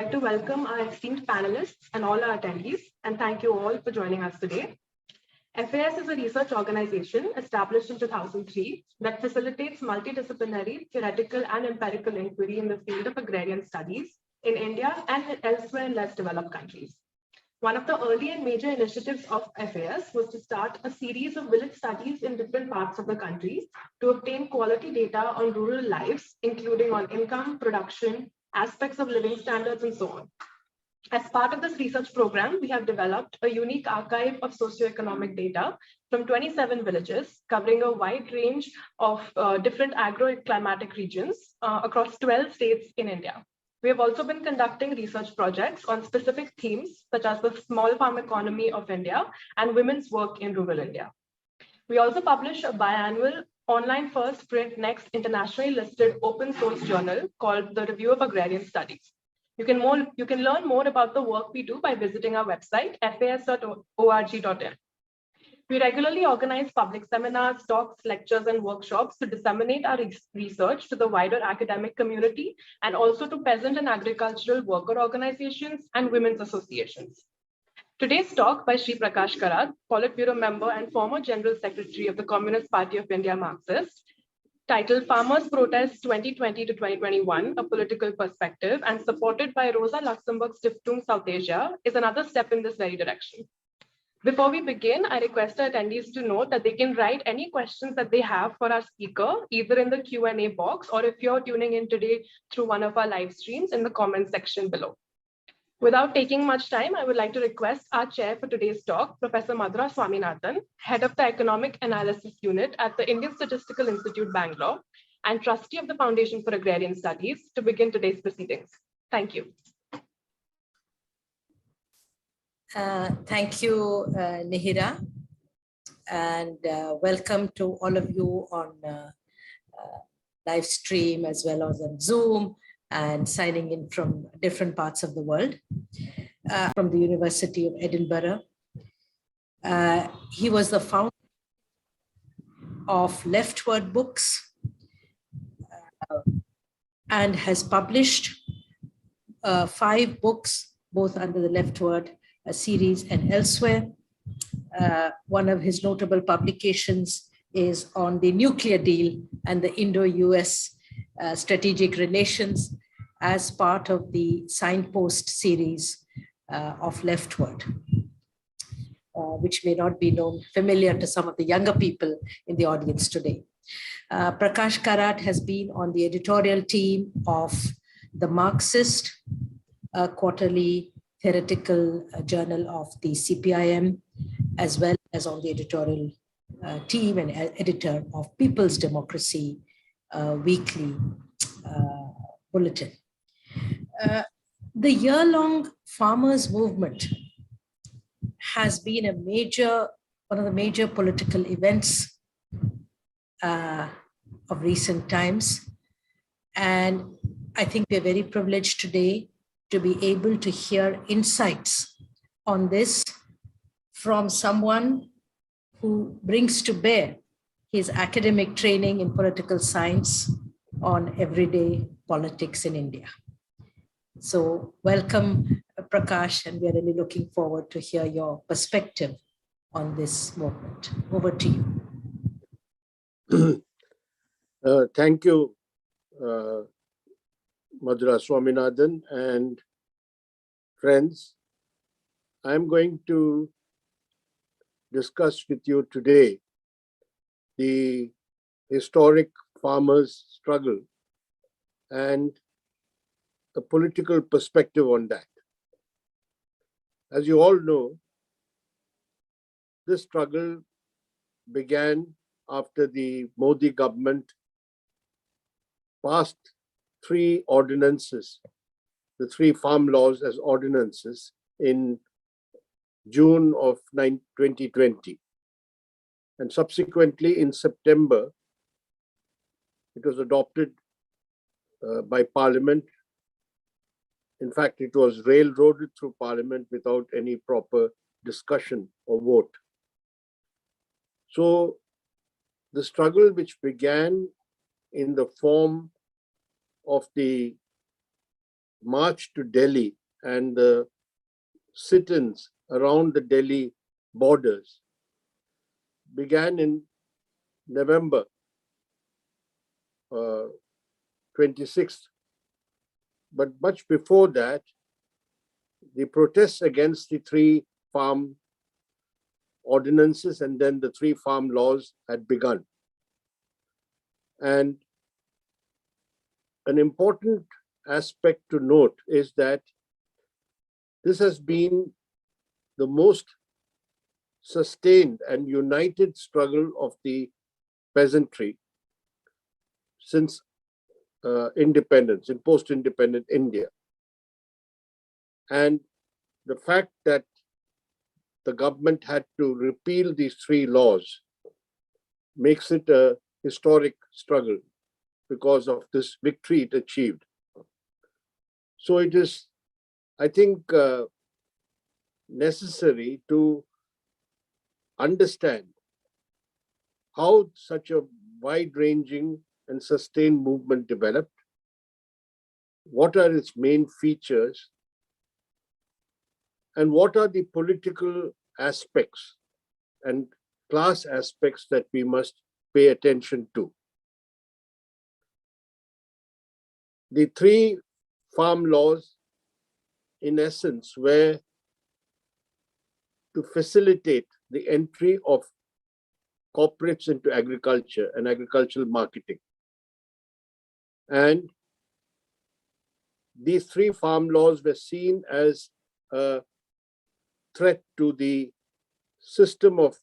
like to welcome our esteemed panelists and all our attendees, and thank you all for joining us today. FAS is a research organization established in 2003 that facilitates multidisciplinary, theoretical, and empirical inquiry in the field of agrarian studies in India and elsewhere in less developed countries. One of the early and major initiatives of FAS was to start a series of village studies in different parts of the country to obtain quality data on rural lives, including on income, production, aspects of living standards, and so on. As part of this research program, we have developed a unique archive of socioeconomic data from 27 villages, covering a wide range of different agro-climatic regions across 12 states in India. We have also been conducting research projects on specific themes, such as the small farm economy of India and women's work in rural India. We also publish a biannual online first print next internationally listed open source journal called the Review of Agrarian Studies. You can learn more about the work we do by visiting our website, fas.org.in. We regularly organize public seminars, talks, lectures, and workshops to disseminate our research to the wider academic community and also to peasant and agricultural worker organizations and women's associations. Today's talk by Shri Prakash Karat, Politburo member and former General Secretary of the Communist Party of India Marxist, titled Farmers' Protest 2020 to 2021, A Political Perspective, and supported by Rosa Luxemburg Stiftung South Asia, is another step in this very direction. Before we begin, I request our attendees to note that they can write any questions that they have for our speaker, either in the Q&A box, or if you're tuning in today through one of our live streams, in the comment section below. Without taking much time, I would like to request our chair for today's talk, Professor Madhura Swaminathan, head of the Economic Analysis Unit at the Indian Statistical Institute, Bangalore, and trustee of the Foundation for Agrarian Studies, to begin today's proceedings. Thank you. Thank you, Nihira, and welcome to all of you on live stream as well as on Zoom, and signing in from different parts of the world, from the University of Edinburgh. He was the founder of Leftward Books and has published 5 books, both under the Leftward series and elsewhere. One of his notable publications is on the nuclear deal and the Indo-US strategic relations as part of the Signpost series of Leftward, which may not be familiar to some of the younger people in the audience today. Prakash Karat has been on the editorial team of the Marxist quarterly theoretical journal of the CPI-M, as well as on the editorial team and editor of People's Democracy weekly bulletin. The year-long farmers' movement has been one of the major political events of recent times. And I think we're very privileged today to be able to hear insights on this from someone who brings to bear his academic training in political science on everyday politics in India. So welcome, Prakash, and we're really looking forward to hear your perspective on this movement. Over to you. Thank you, Madhura Swaminathan and friends. I'm going to discuss with you today the historic farmers' struggle and a political perspective on that. As you all know, this struggle began after the Modi government passed 3 ordinances, the 3 farm laws as ordinances, in June of 2020. And subsequently in September, it was adopted by Parliament. In fact, it was railroaded through Parliament without any proper discussion or vote. So the struggle, which began in the form of the march to Delhi and the sit-ins around the Delhi borders began in November 26th. But much before that, the protests against the three farm ordinances and then the three farm laws had begun. And an important aspect to note is that this has been the most sustained and united struggle of the peasantry since independence, in post-independent India. And the fact that the government had to repeal these three laws makes it a historic struggle because of this victory it achieved. So it is, I think, necessary to understand how such a wide-ranging and sustained movement developed, what are its main features, and what are the political aspects and class aspects that we must pay attention to. The three farm laws, in essence, were to facilitate the entry of corporates into agriculture and agricultural marketing. And these three farm laws were seen as a threat to the system of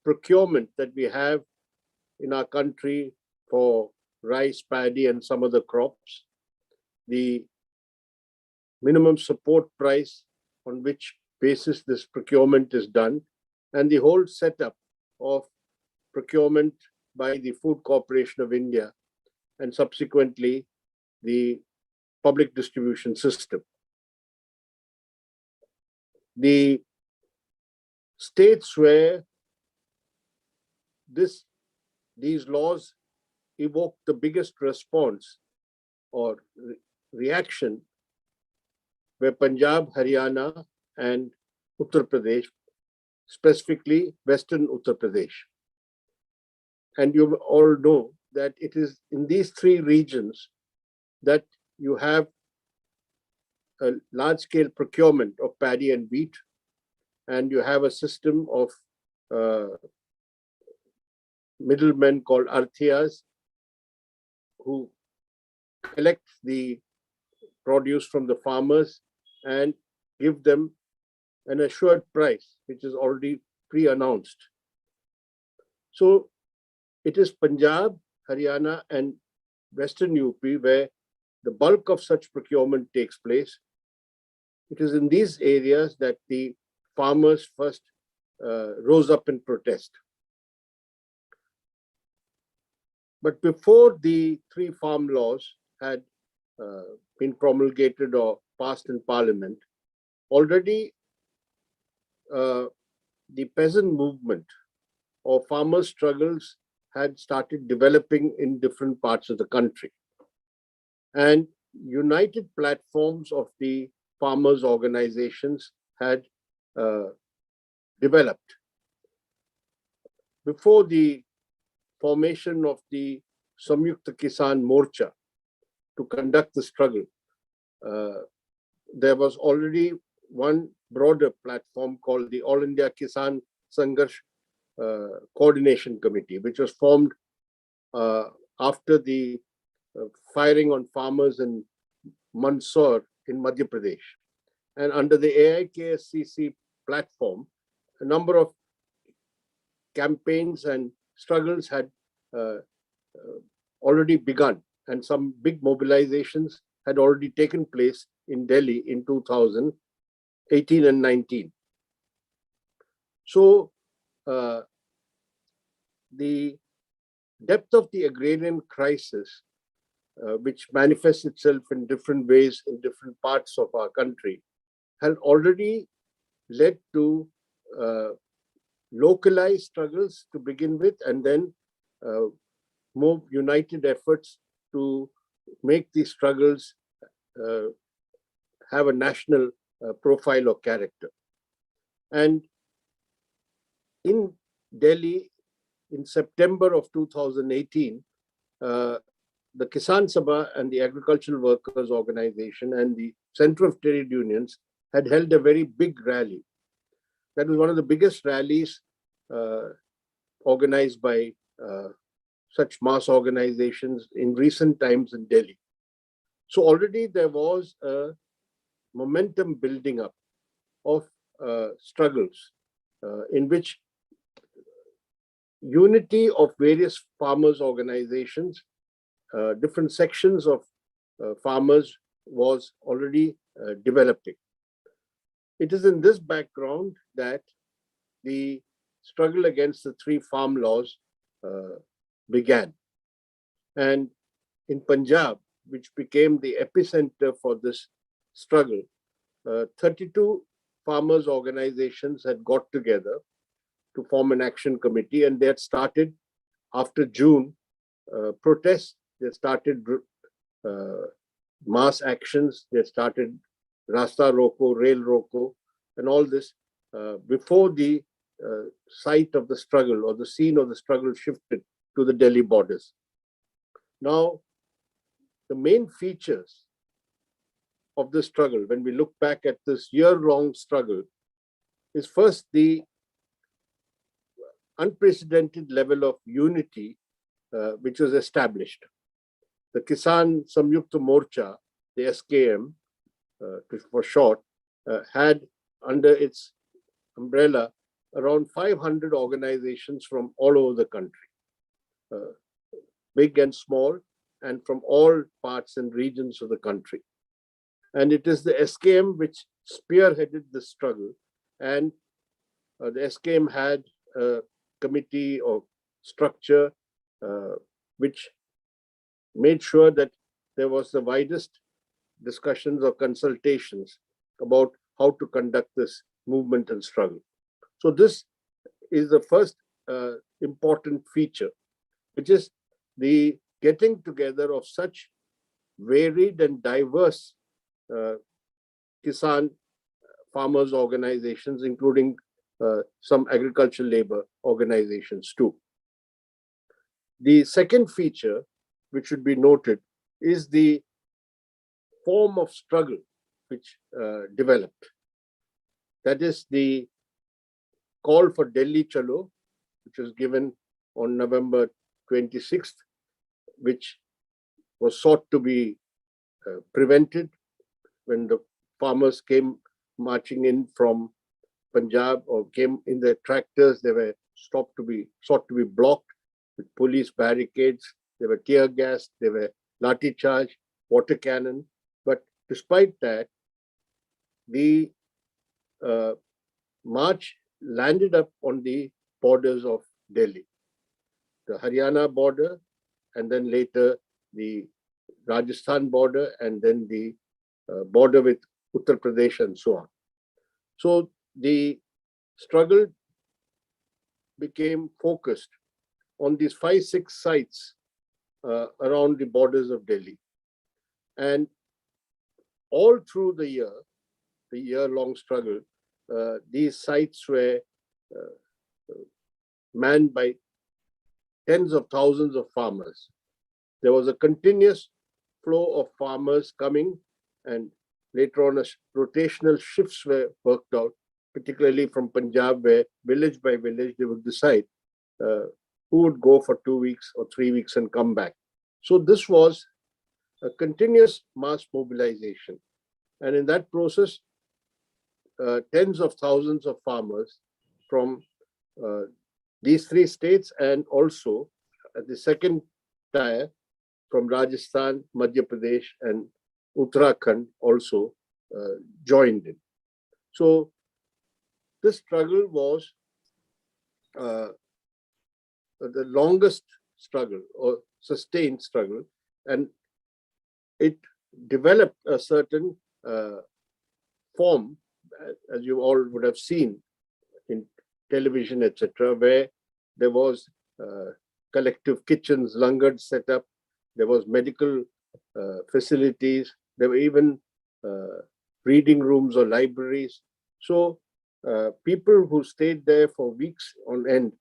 procurement that we have in our country for rice, paddy, and some other crops. The minimum support price on which basis this procurement is done, and the whole setup of procurement by the Food Corporation of India and subsequently the public distribution system. The states where these laws evoked the biggest response or reaction were Punjab, Haryana, and Uttar Pradesh, specifically Western Uttar Pradesh. And you all know that it is in these three regions that you have a large-scale procurement of paddy and wheat, and you have a system of middlemen called arthiyas who collect the produce from the farmers and give them an assured price, which is already pre-announced. So it is Punjab, Haryana, and Western UP where the bulk of such procurement takes place. It is in these areas that the farmers first rose up in protest. But before the three farm laws had been promulgated or passed in Parliament, already the peasant movement or farmer struggles had started developing in different parts of the country. And united platforms of the farmers' organizations had developed. Before the formation of the Samyukta Kisan Morcha to conduct the struggle, there was already one broader platform called the All India Kisan Sangharsh Coordination Committee, which was formed after the firing on farmers in Mandsaur in Madhya Pradesh. And under the AIKSCC platform, a number of campaigns and struggles had already begun, and some big mobilizations had already taken place in Delhi in 2018 and 19. So the depth of the agrarian crisis, which manifests itself in different ways in different parts of our country, had already led to localized struggles to begin with, and then more united efforts to make these struggles have a national profile or character. And in Delhi, in September of 2018, the Kisan Sabha and the Agricultural Workers Organization and the Center of Trade Unions had held a very big rally. That was one of the biggest rallies organized by such mass organizations in recent times in Delhi. So already there was a momentum building up of struggles in which unity of various farmers' organizations, different sections of farmers was already developing. It is in this background that the struggle against the three farm laws began. And in Punjab, which became the epicenter for this struggle, 32 farmers' organizations had got together to form an action committee, and they had started after June protests. They started mass actions. They started Rasta Roko, Rail Roko, and all this before the site of the struggle or the scene of the struggle shifted to the Delhi borders. Now, the main features of the struggle, when we look back at this year-long struggle, is first the unprecedented level of unity which was established. The Kisan Samyukta Morcha, the SKM for short, had under its umbrella around 500 organizations from all over the country, big and small, and from all parts and regions of the country. And it is the SKM which spearheaded the struggle. And the SKM had a committee or structure which made sure that there was the widest discussions or consultations about how to conduct this movement and struggle. So this is the first important feature, which is the getting together of such varied and diverse Kisan farmers organizations, including some agricultural labor organizations too. The second feature, which should be noted, is the form of struggle which developed. That is the call for Delhi Chalo, which was given on November 26th, which was sought to be prevented when the farmers came marching in from Punjab or came in their tractors. They were sought to be blocked with police barricades. They were tear gas, they were lathi charge, water cannon. But despite that, the march landed up on the borders of Delhi, the Haryana border, and then later the Rajasthan border, and then the border with Uttar Pradesh and so on. So the struggle became focused on these 5-6 sites around the borders of Delhi. And all through the year-long struggle, these sites were manned by tens of thousands of farmers. There was a continuous flow of farmers coming, and later on rotational shifts were worked out, particularly from Punjab, where village by village they would decide who would go for 2 weeks or 3 weeks and come back. So this was a continuous mass mobilization. And in that process, tens of thousands of farmers from these 3 states, and also at the second tier from Rajasthan, Madhya Pradesh, and Uttarakhand also joined in. So this struggle was the longest struggle or sustained struggle, and it developed a certain form, as you all would have seen in television, etc., where there was collective kitchens, langars set up, there was medical facilities, there were even reading rooms or libraries. So people who stayed there for weeks on end,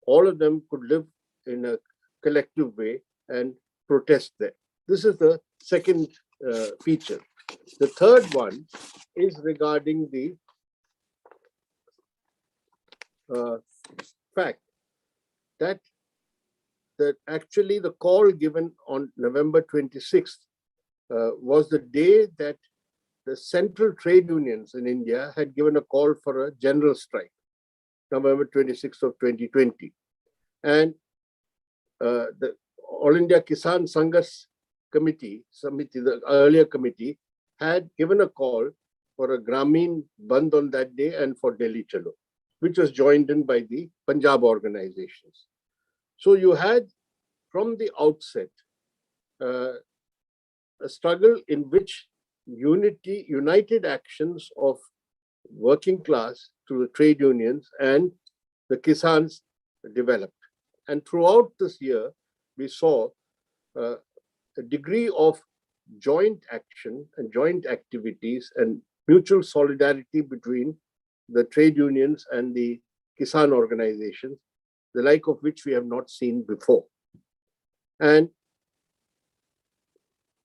all of them could live in a collective way and protest there. This is the second feature. The third one is regarding the fact that actually the call given on November 26th was the day that the central trade unions in India had given a call for a general strike, November 26th of 2020. And the All India Kisan Sanghas committee, the earlier committee, had given a call for a Grameen Bandh on that day and for Delhi Chalo, which was joined in by the Punjab organizations. So you had, from the outset, a struggle in which united actions of working class through the trade unions and the Kisans developed. And throughout this year, we saw a degree of joint action and joint activities and mutual solidarity between the trade unions and the Kisan organizations, the like of which we have not seen before. And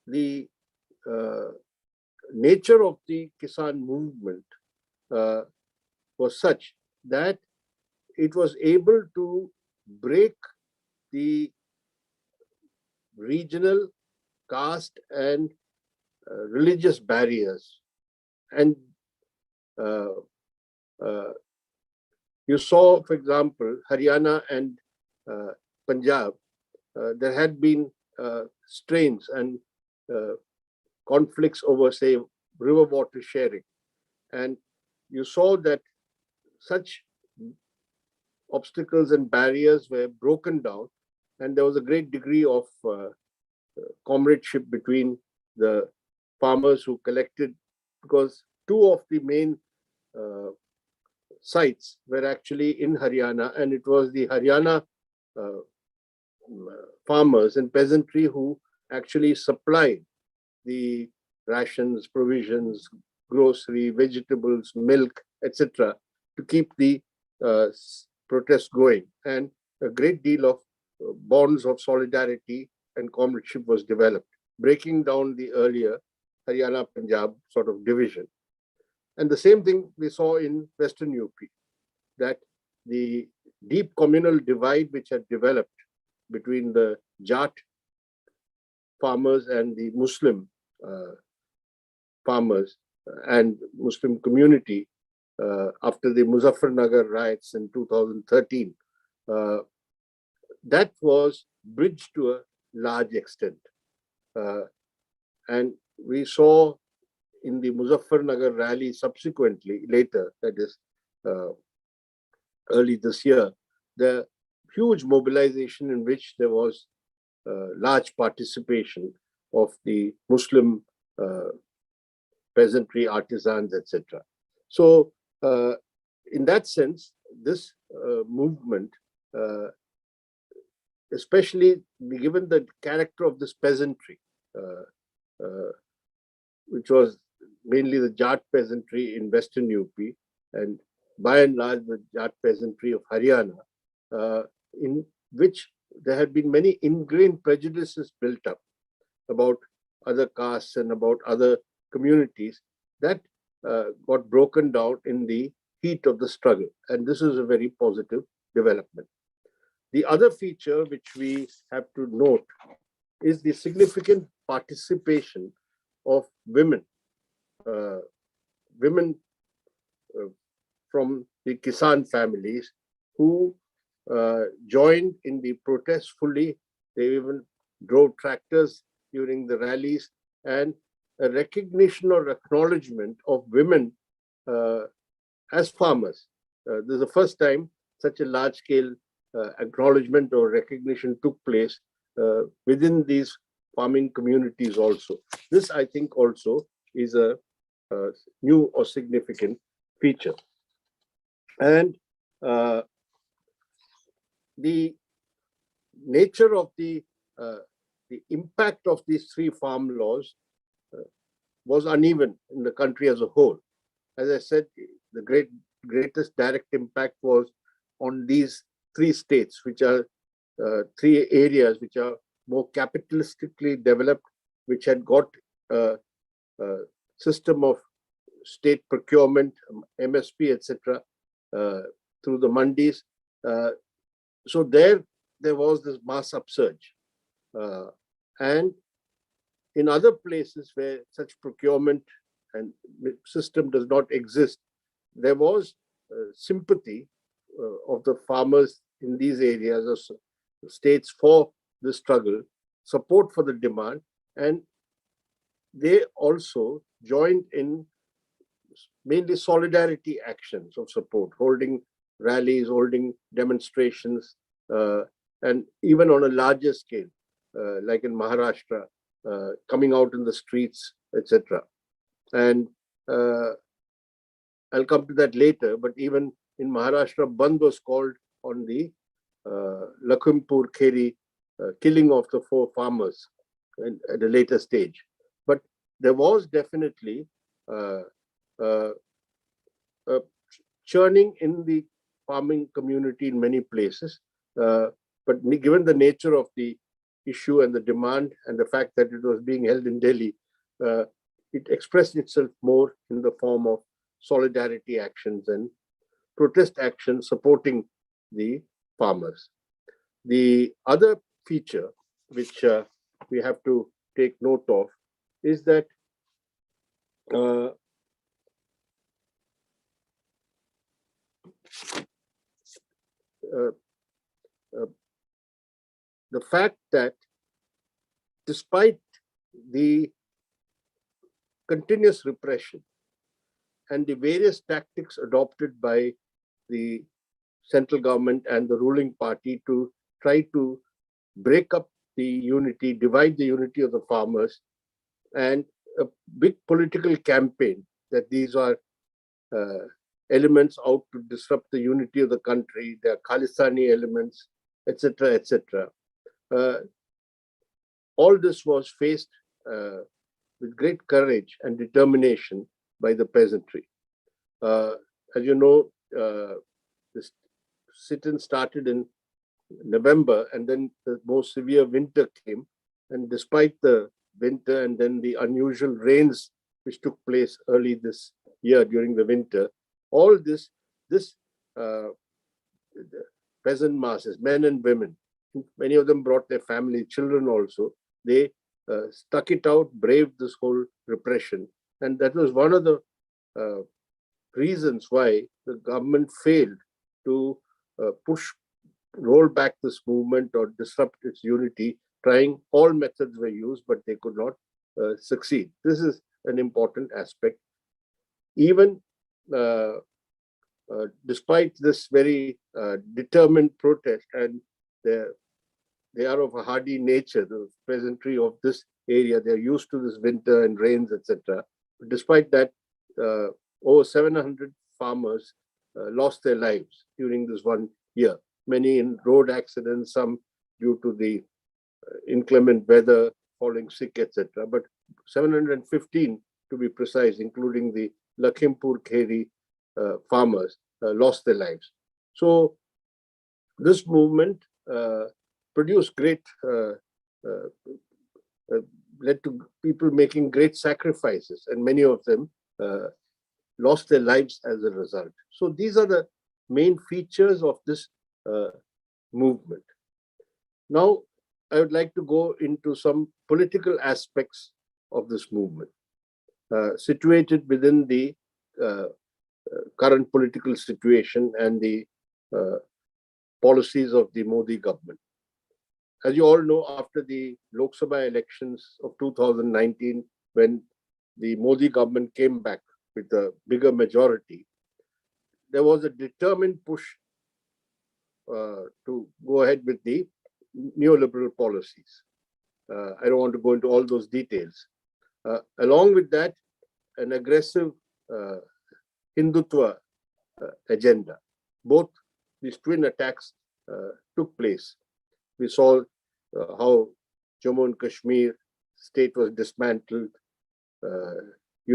the nature of the Kisan movement was such that it was able to break the regional, caste, and religious barriers. And you saw, for example, Haryana and Punjab, there had been strains and conflicts over, say, river water sharing. And you saw that such obstacles and barriers were broken down, and there was a great degree of comradeship between the farmers who collected, because two of the main sites were actually in Haryana, and it was the Haryana farmers and peasantry who actually supplied the rations, provisions, grocery, vegetables, milk, etc., to keep the protest going. And a great deal of bonds of solidarity and comradeship was developed, breaking down the earlier Haryana-Punjab sort of division. And the same thing we saw in Western UP, that the deep communal divide which had developed between the Jat farmers and the Muslim farmers and Muslim community after the Muzaffarnagar riots in 2013, that was bridged to a large extent. And we saw in the Muzaffarnagar rally subsequently, later, that is early this year, the huge mobilization in which there was large participation of the Muslim peasantry, artisans, etc. So in that sense, this movement, especially given the character of this peasantry, which was mainly the Jat peasantry in Western UP, and by and large the Jat peasantry of Haryana, in which there had been many ingrained prejudices built up about other castes and about other communities, that got broken down in the heat of the struggle. And this is a very positive development. The other feature which we have to note is the significant participation of women, from the Kisan families who joined in the protest fully. They even drove tractors during the rallies, and a recognition or acknowledgement of women as farmers. This is the first time such a large-scale acknowledgement or recognition took place within these farming communities also. This, I think, also is a new or significant feature. And the nature of the impact of these three farm laws was uneven in the country as a whole. As I said, the greatest direct impact was on these three states, which are three areas which are more capitalistically developed, which had got a system of state procurement, MSP, etc., through the mandis. So there was this mass upsurge. And in other places where such procurement and system does not exist, there was sympathy of the farmers in these areas or states for the struggle, support for the demand, and they also joined in mainly solidarity actions of support, holding rallies, holding demonstrations, and even on a larger scale, like in Maharashtra, coming out in the streets, etc. And I'll come to that later, but even in Maharashtra, Bandh was called on the Lakhimpur Kheri killing of the 4 farmers at a later stage. But there was definitely churning in the farming community in many places. But given the nature of the issue and the demand and the fact that it was being held in Delhi, it expressed itself more in the form of solidarity actions and protest actions supporting the farmers. The other feature which we have to take note of is that the fact that despite the continuous repression and the various tactics adopted by the central government and the ruling party to try to break up the unity, divide the unity of the farmers, and a big political campaign that these are elements out to disrupt the unity of the country, they are Khalistani elements, etc., etc. All this was faced with great courage and determination by the peasantry. As you know, this sit-in started in November, and then the most severe winter came. And despite the winter and then the unusual rains which took place early this year during the winter, all this peasant masses, men and women, many of them brought their family, children also, they stuck it out, braved this whole repression. And that was one of the reasons why the government failed to roll back this movement or disrupt its unity. Trying all methods were used, but they could not succeed. This is an important aspect. Even despite this very determined protest, and they are of a hardy nature, the peasantry of this area, they're used to this winter and rains, etc. Despite that, over 700 farmers lost their lives during this 1 year. Many in road accidents, some due to the inclement weather, falling sick, etc. But 715, to be precise, including the Lakhimpur Kheri farmers, lost their lives. So this movement produced great, led to people making great sacrifices, and many of them lost their lives as a result. So these are the main features of this movement. Now, I would like to go into some political aspects of this movement, situated within the current political situation and the policies of the Modi government. As you all know, after the Lok Sabha elections of 2019, when the Modi government came back with a bigger majority, there was a determined push to go ahead with the neoliberal policies. I don't want to go into all those details. Along with that, an aggressive Hindutva agenda. Both these twin attacks took place. We saw how Jammu and Kashmir state was dismantled.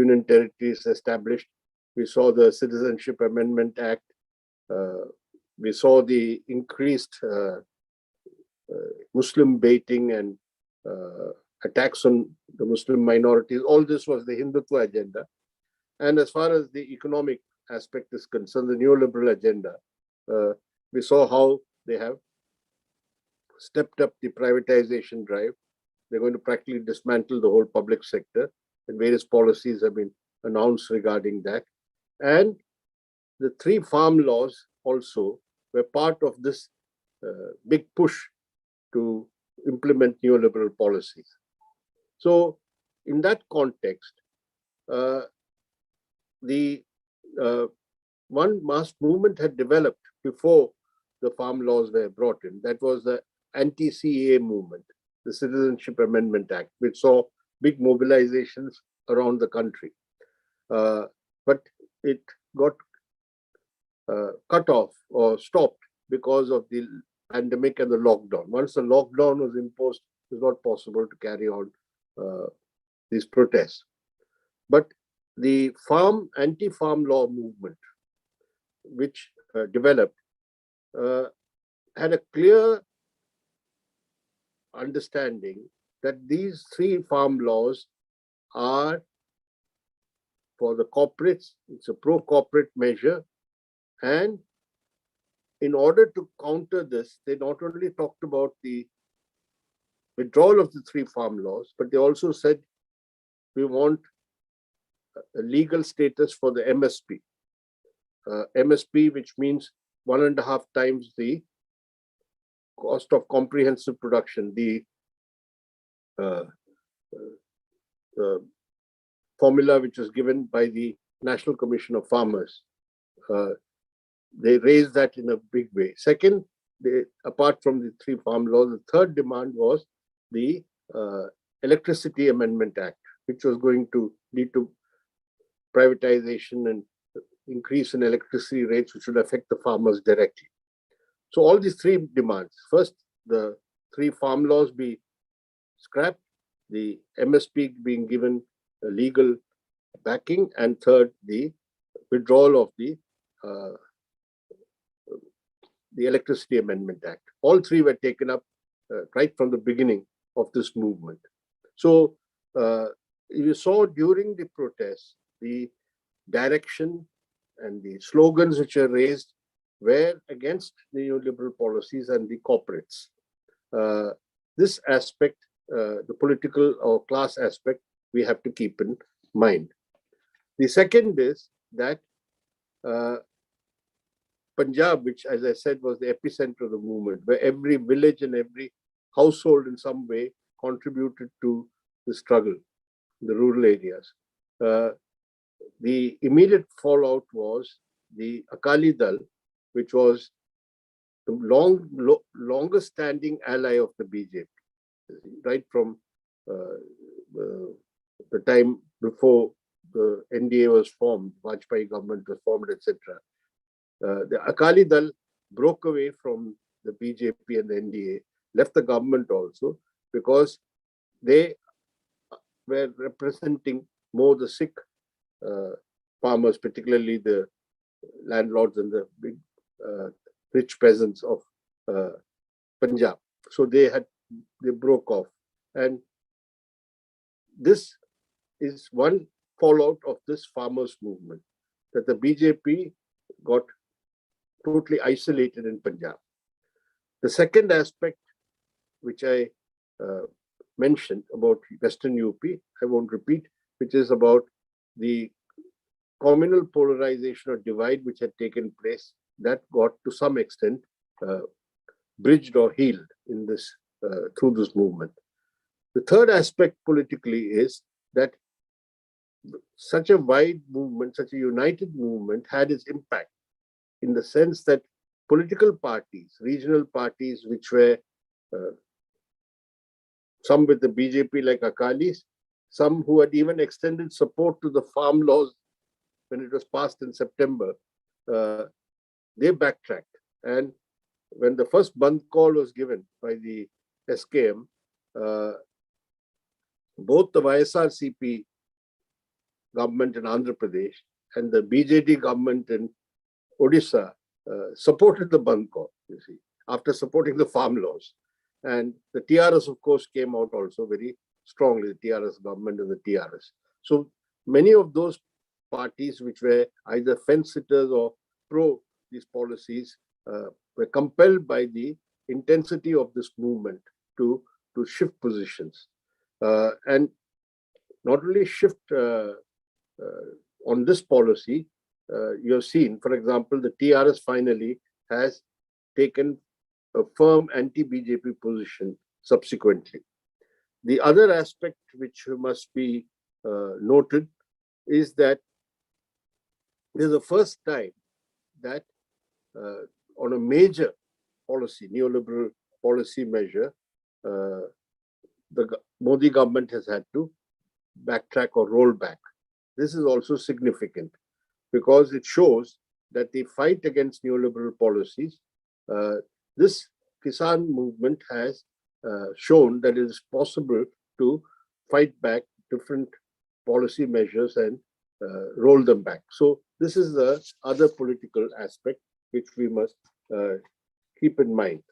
union territories established. We saw the Citizenship Amendment Act. We saw the increased Muslim baiting and attacks on the Muslim minorities. All this was the Hindutva agenda. And as far as the economic aspect is concerned, the neoliberal agenda, we saw how they have stepped up the privatization drive. They're going to practically dismantle the whole public sector, and various policies have been announced regarding that. And the 3 farm laws also were part of this big push to implement neoliberal policies. So in that context, the one mass movement had developed before the farm laws were brought in. That was the anti-CAA movement, the Citizenship Amendment Act, which saw big mobilizations around the country. But it got cut off or stopped because of the pandemic and the lockdown. Once the lockdown was imposed, it was not possible to carry on these protests. But the anti-farm law movement, which developed, had a clear understanding that these 3 farm laws are for the corporates. It's a pro-corporate measure. And in order to counter this, they not only talked about the withdrawal of the 3 farm laws, but they also said we want a legal status for the MSP. MSP, which means 1.5 times the cost of comprehensive production, the formula which was given by the National Commission of Farmers. They raised that in a big way. Second, apart from the 3 farm laws, the third demand was the Electricity Amendment Act, which was going to lead to privatization and increase in electricity rates, which would affect the farmers directly. So all these 3 demands: first, the 3 farm laws be scrapped, the MSP being given a legal backing, and third, the withdrawal of the Electricity Amendment Act. All 3 were taken up right from the beginning of this movement. So you saw during the protests, the direction and the slogans which were raised were against the neoliberal policies and the corporates. This aspect, the political or class aspect, we have to keep in mind. The second is that Punjab, which, as I said, was the epicenter of the movement, where every village and every household in some way contributed to the struggle in the rural areas. The immediate fallout was the Akali Dal, which was the longest standing ally of the BJP, right from the time before the NDA was formed, Vajpayee government was formed, etc. The Akali Dal broke away from the BJP and the NDA, left the government also, because they were representing more the Sikh farmers, particularly the landlords and the big rich peasants of Punjab. So they broke off. And this is one fallout of this farmers movement, that the BJP got totally isolated in Punjab. The second aspect, which I mentioned about Western UP, I won't repeat, which is about the communal polarization or divide which had taken place, that got to some extent bridged or healed in this through this movement. The third aspect politically is that such a wide movement, such a united movement, had its impact in the sense that political parties, regional parties, which were some with the BJP like Akalis, some who had even extended support to the farm laws when it was passed in September, they backtracked. And when the first Bandh call was given by the SKM, both the YSRCP government in Andhra Pradesh and the BJD government in Odisha supported the Bandh call, you see, after supporting the farm laws. And the TRS, of course, came out also very strongly, the TRS government and the TRS. So many of those parties which were either fence-sitters or pro these policies were compelled by the intensity of this movement to shift positions. And not only shift on this policy, you have seen, for example, the TRS finally has taken a firm anti-BJP position subsequently. The other aspect which must be noted is that this is the first time that on a major policy, neoliberal policy measure, the Modi government has had to backtrack or roll back. This is also significant because it shows that the fight against neoliberal policies, this Kisan movement has shown that it is possible to fight back different policy measures and roll them back. So this is the other political aspect which we must keep in mind.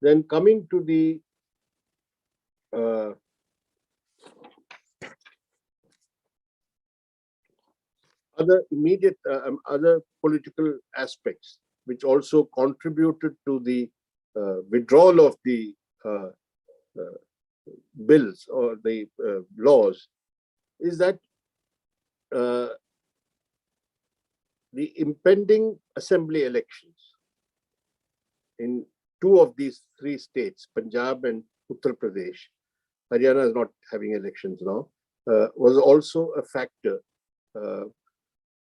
Then coming to the other immediate, other political aspects which also contributed to the withdrawal of the bills or the laws is that the impending assembly elections in two of these three states, Punjab and Uttar Pradesh, Haryana is not having elections now, was also a factor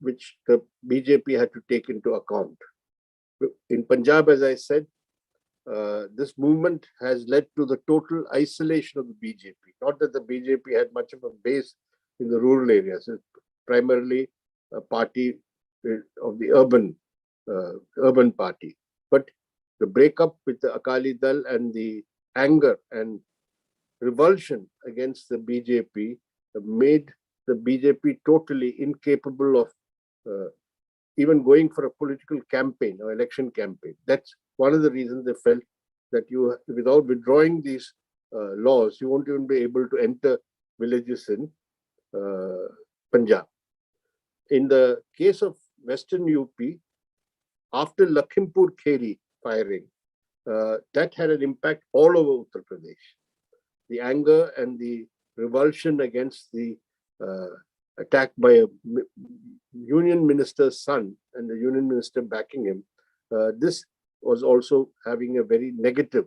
which the BJP had to take into account. In Punjab, as I said, this movement has led to the total isolation of the BJP. Not that the BJP had much of a base in the rural areas. It's primarily a party of the urban party. But the breakup with the Akali Dal and the anger and revulsion against the BJP made the BJP totally incapable of even going for a political campaign or election campaign. That's one of the reasons they felt that without withdrawing these laws, you won't even be able to enter villages in Punjab. In the case of Western UP, after Lakhimpur Kheri firing, that had an impact all over Uttar Pradesh. The anger and the revulsion against the attack by a union minister's son and the union minister backing him, this was also having a very negative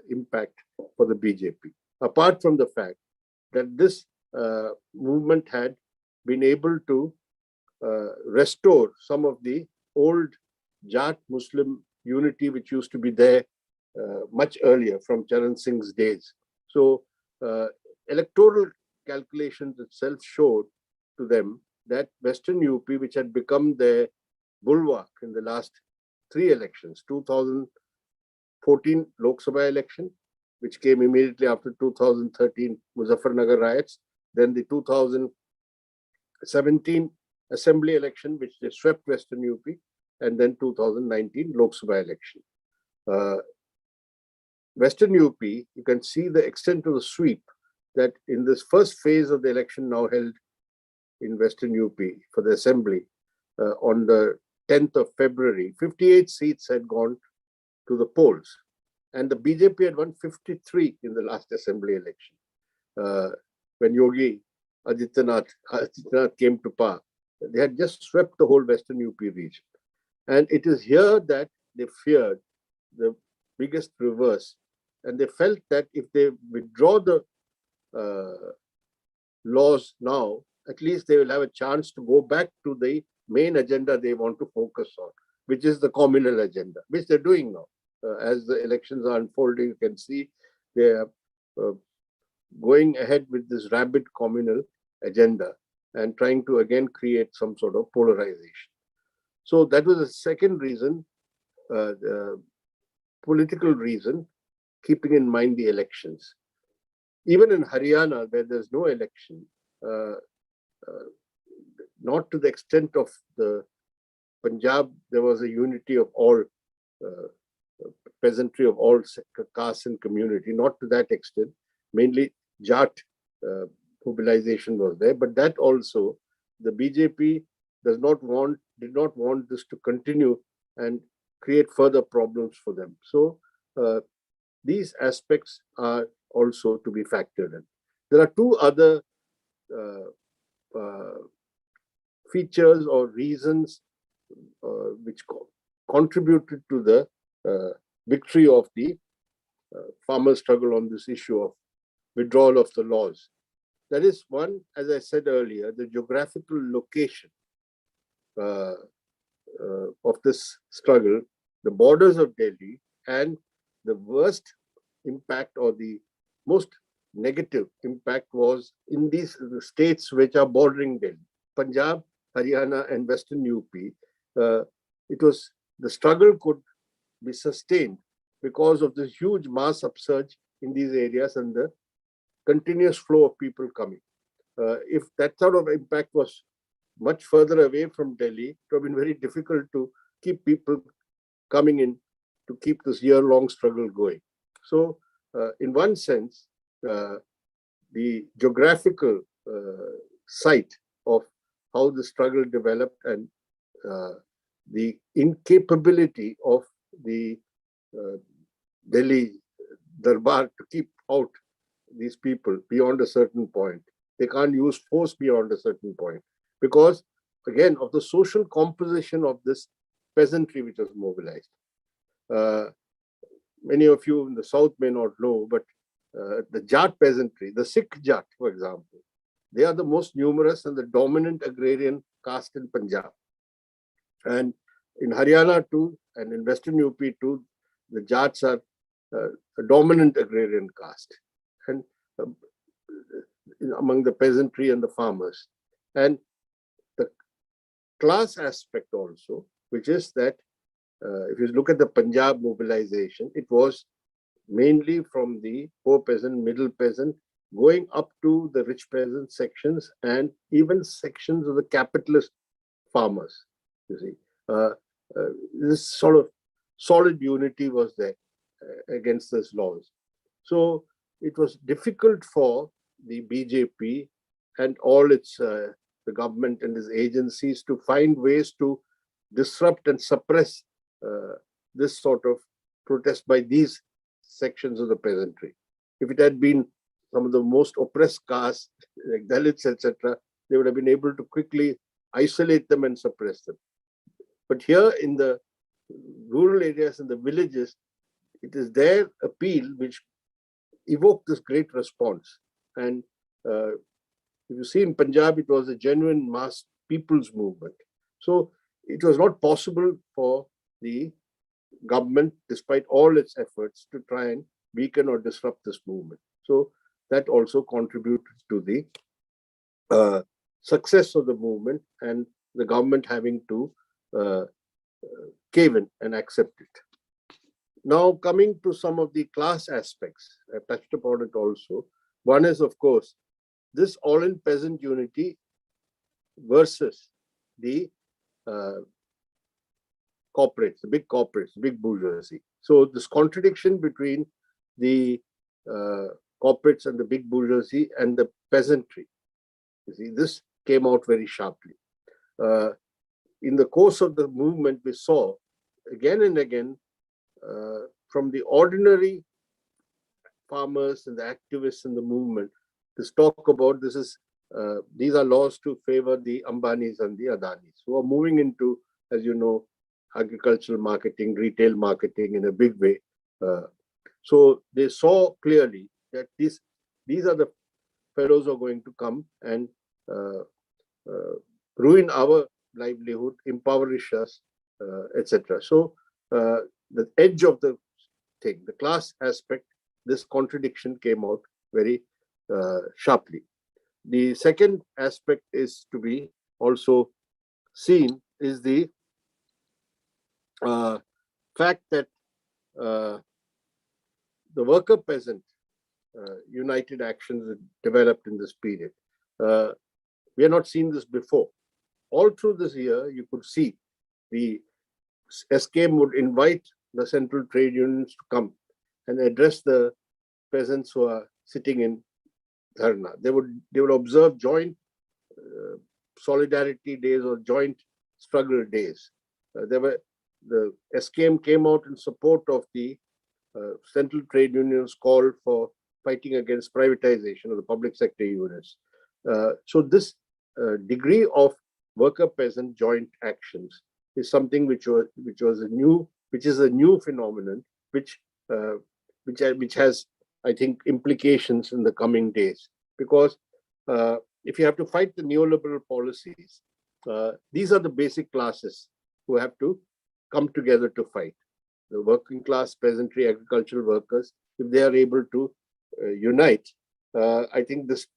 impact for the BJP. Apart from the fact that this movement had been able to restore some of the old Jat Muslim unity which used to be there much earlier from Charan Singh's days. So electoral calculations itself showed to them that Western UP, which had become their bulwark in the last three elections, 2014 Lok Sabha election, which came immediately after 2013 Muzaffarnagar riots, then the 2017 Assembly election, which they swept Western UP, and then 2019 Lok Sabha election. Western UP, you can see the extent of the sweep that in this first phase of the election now held in Western UP for the Assembly on the 10th of February, 58 seats had gone to the polls. And the BJP had won 53 in the last Assembly election. When Yogi Adityanath came to power, they had just swept the whole Western UP region. And it is here that they feared the biggest reverse. And they felt that if they withdraw the laws now, at least they will have a chance to go back to the main agenda they want to focus on, which is the communal agenda, which they're doing now. As the elections are unfolding, you can see they are going ahead with this rabid communal agenda and trying to again create some sort of polarization. So that was the second reason, the political reason, keeping in mind the elections. Even in Haryana, where there's no election, not to the extent of the Punjab. There was a unity of all peasantry of all castes and community, not to that extent. Mainly Jat mobilization was there, but that also the BJP did not want this to continue and create further problems for them. So these aspects are also to be factored in. There are two other features or reasons which contributed to the victory of the farmer struggle on this issue of withdrawal of the laws. That is one, as I said earlier, the geographical location of this struggle, the borders of Delhi, and the worst impact or the most negative impact was in these states which are bordering Delhi, Punjab, Haryana, and Western UP. The struggle could be sustained because of this huge mass upsurge in these areas and the continuous flow of people coming. If that sort of impact was much further away from Delhi, it would have been very difficult to keep people coming in to keep this year-long struggle going. So, in one sense, the geographical site of how the struggle developed and the incapability of the Delhi Darbar to keep out these people beyond a certain point. They can't use force beyond a certain point because, again, of the social composition of this peasantry which was mobilized. Many of you in the south may not know, but the Jat peasantry, the Sikh Jat, for example, they are the most numerous and the dominant agrarian caste in Punjab. And in Haryana too, and in Western UP too, the Jats are a dominant agrarian caste, and among the peasantry and the farmers. And the class aspect also, which is that if you look at the Punjab mobilization, it was mainly from the poor peasant, middle peasant, going up to the rich peasant sections and even sections of the capitalist farmers. You see, this sort of solid unity was there against these laws. So it was difficult for the BJP and all its the government and its agencies to find ways to disrupt and suppress this sort of protest by these sections of the peasantry. If it had been some of the most oppressed castes, like Dalits, etc., they would have been able to quickly isolate them and suppress them. But here in the rural areas and the villages, it is their appeal which evoked this great response. And if you see in Punjab, it was a genuine mass people's movement. So it was not possible for the government, despite all its efforts, to try and weaken or disrupt this movement. So that also contributed to the success of the movement and the government having to cave in and accept it. Now, coming to some of the class aspects, I touched upon it also. One is, of course, this all-in peasant unity versus the corporates, the big bourgeoisie. So this contradiction between the corporates and the big bourgeoisie and the peasantry, you see, this came out very sharply. In the course of the movement, we saw again and again from the ordinary farmers and the activists in the movement, this talk about these are laws to favor the Ambanis and the Adanis, who are moving into, as you know, agricultural marketing, retail marketing in a big way. So they saw clearly that these are the fellows who are going to come and ruin our livelihood, impoverish us, etc. So the edge of the thing, the class aspect, this contradiction came out very sharply. The second aspect is to be also seen is the fact that the worker peasant united actions that developed in this period. We have not seen this before. all through this year, you could see the SKM would invite the central trade unions to come and address the peasants who are sitting in dharna. They would observe joint solidarity days or joint struggle days. The SKM came out in support of the central trade unions' call for fighting against privatization of the public sector units. So this degree of worker-peasant joint actions is something which is a new phenomenon, which has, I think, implications in the coming days. Because if you have to fight the neoliberal policies, these are the basic classes who have to come together to fight. The working class, peasantry, agricultural workers, if they are able to unite, I think this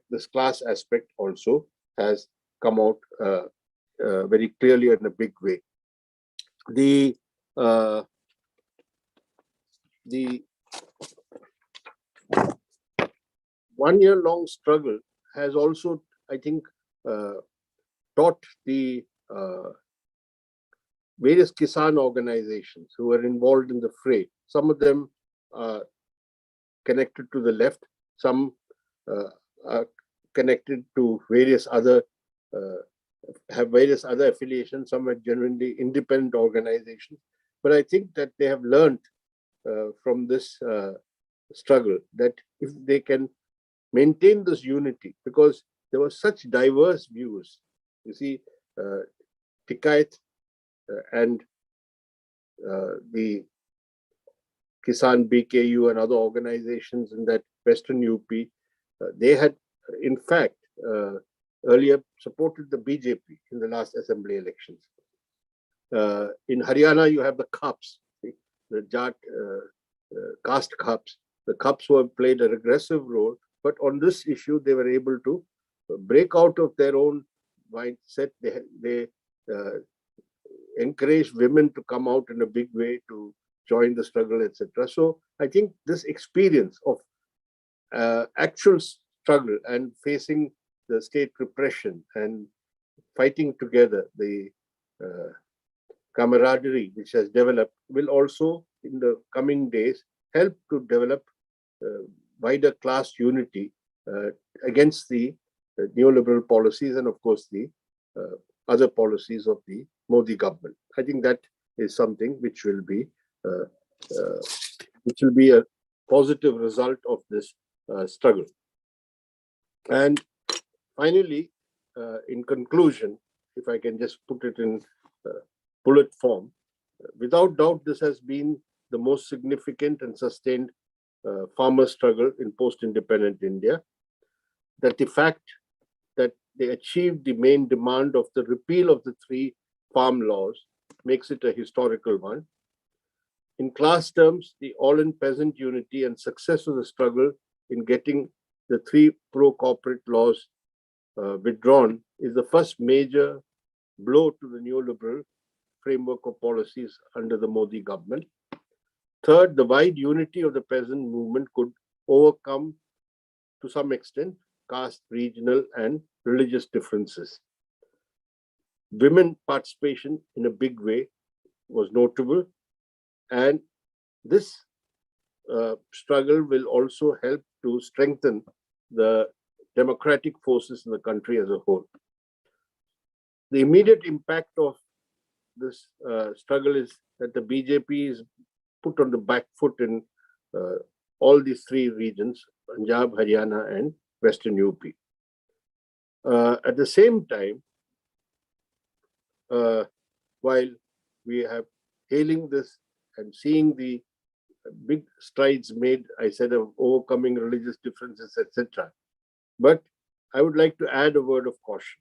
this class aspect also has come out very clearly in a big way. The 1 year long struggle has also, I think, taught the various Kisan organizations who were involved in the fray. Some of them are connected to the left, some are connected to various other, have various other affiliations, some are genuinely independent organizations. But I think that they have learned from this struggle that if they can maintain this unity, because there were such diverse views. You see, Tikait and the Kisan BKU and other organizations in that Western UP, they had, in fact, earlier supported the BJP in the last assembly elections. In Haryana, you have the Khaps, the Jat caste Khaps. The Khaps who have played a regressive role, but on this issue, they were able to break out of their own mindset. They encouraged women to come out in a big way to join the struggle, etc. So I think this experience of actual struggle and facing the state repression and fighting together, the camaraderie which has developed will also in the coming days help to develop wider class unity against the neoliberal policies and of course the other policies of the Modi government. I think that is something which will be a positive result of this struggle. And finally, in conclusion, if I can just put it in bullet form, without doubt, this has been the most significant and sustained farmer struggle in post-independent India. That the fact that they achieved the main demand of the repeal of the 3 farm laws makes it a historical one. In class terms, the all-in peasant unity and success of the struggle in getting the 3 pro-corporate laws withdrawn is the first major blow to the neoliberal framework of policies under the Modi government. Third, the wide unity of the peasant movement could overcome, to some extent, caste, regional, and religious differences. Women participation in a big way was notable, and this struggle will also help to strengthen the democratic forces in the country as a whole. The immediate impact of this struggle is that the BJP is put on the back foot in all these 3 regions, Punjab, Haryana, and Western UP. At the same time, while we have hailing this and seeing the big strides made, I said, of overcoming religious differences, etc. But I would like to add a word of caution.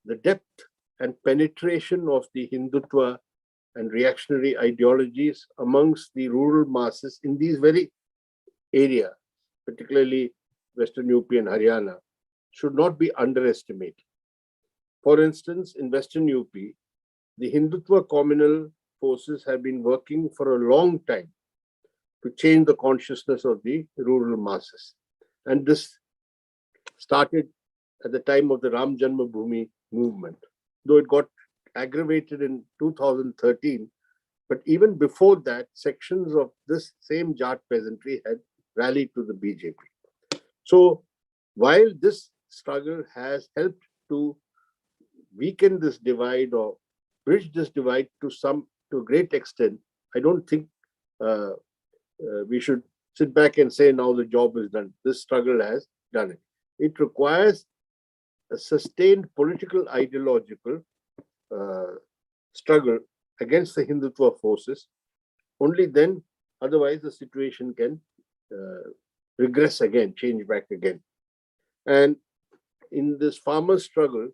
The depth and penetration of the Hindutva and reactionary ideologies amongst the rural masses in these very areas, particularly Western UP and Haryana, should not be underestimated. For instance, in Western UP, the Hindutva communal forces have been working for a long time to change the consciousness of the rural masses. And this started at the time of the Ram Janmabhoomi movement, though it got aggravated in 2013. But even before that, sections of this same Jat peasantry had rallied to the BJP. So while this struggle has helped to weaken this divide or bridge this divide to a great extent, I don't think we should sit back and say now the job is done. This struggle has done it. It requires a sustained political ideological struggle against the Hindutva forces. Only then, otherwise the situation can regress again, change back again. And in this farmer struggle,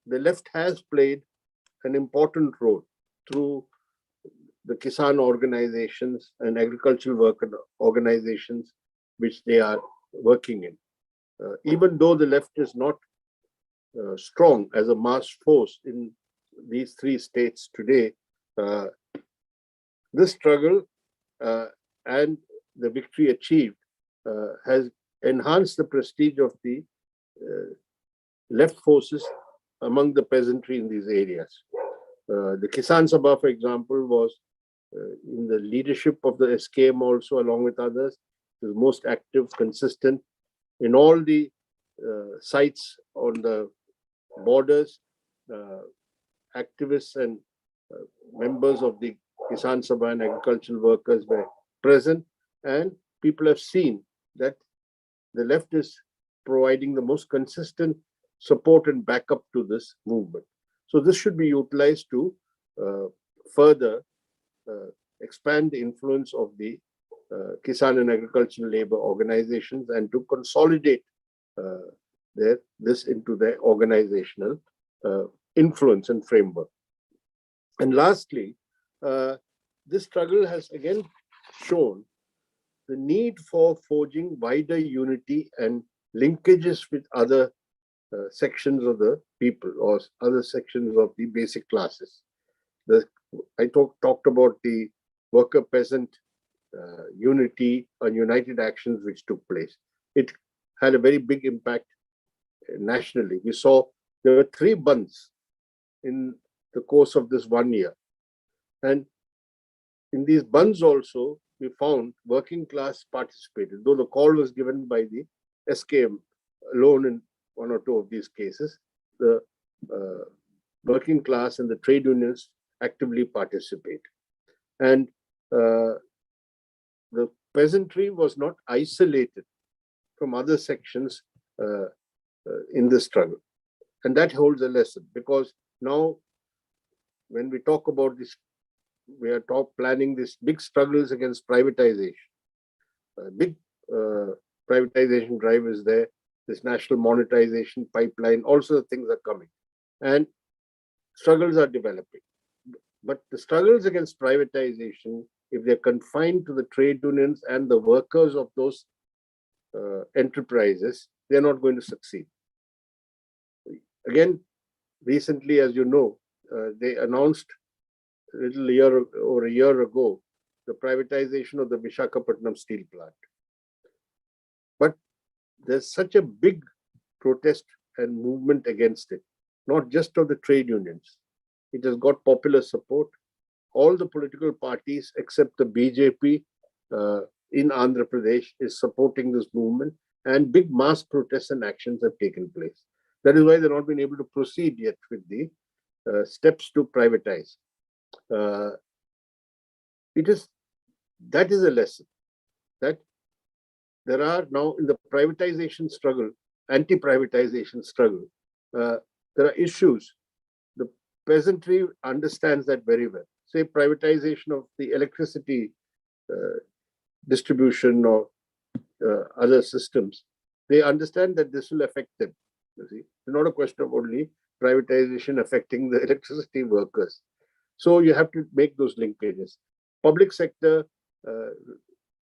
the left has played an important role through the Kisan organizations and agricultural worker organizations which they are working in. Even though the left is not strong as a mass force in these three states today, this struggle and the victory achieved has enhanced the prestige of the left forces among the peasantry in these areas. The Kisan Sabha, for example, was in the leadership of the SKM also, along with others, was most active, consistent in all the sites on the borders. Activists and members of the Kisan Sabha and agricultural workers were present, and people have seen that the left is providing the most consistent support and backup to this movement. So this should be utilized to further expand the influence of the Kisan and agricultural labor organizations and to consolidate this into their organizational influence and framework. And lastly, this struggle has again shown the need for forging wider unity and linkages with other sections of the people or other sections of the basic classes. I talked about the worker-peasant unity and united actions which took place. It had a very big impact nationally. We saw there were 3 bandhs in the course of this 1 year. And in these bandhs also, we found working class participated, though the call was given by the SKM alone in 1 or 2 of these cases. The working class and the trade unions actively participate. And the peasantry was not isolated from other sections in the struggle. And that holds a lesson, because now when we talk about this, we are planning these big struggles against privatization. Big privatization drive is there, this national monetization pipeline, also things are coming. And struggles are developing. But the struggles against privatization, if they're confined to the trade unions and the workers of those enterprises, they're not going to succeed. Again, recently, as you know, they announced a year ago, the privatization of the Visakhapatnam steel plant. But there's such a big protest and movement against it, not just of the trade unions. It has got popular support. All the political parties except the BJP in Andhra Pradesh is supporting this movement, and big mass protests and actions have taken place. That is why they've not been able to proceed yet with the steps to privatize. That is a lesson that there are now in the privatization struggle, anti-privatization struggle, there are issues. The peasantry understands that very well. Say privatization of the electricity distribution or other systems, they understand that this will affect them. You see, it's not a question of only privatization affecting the electricity workers. So you have to make those linkages. Public sector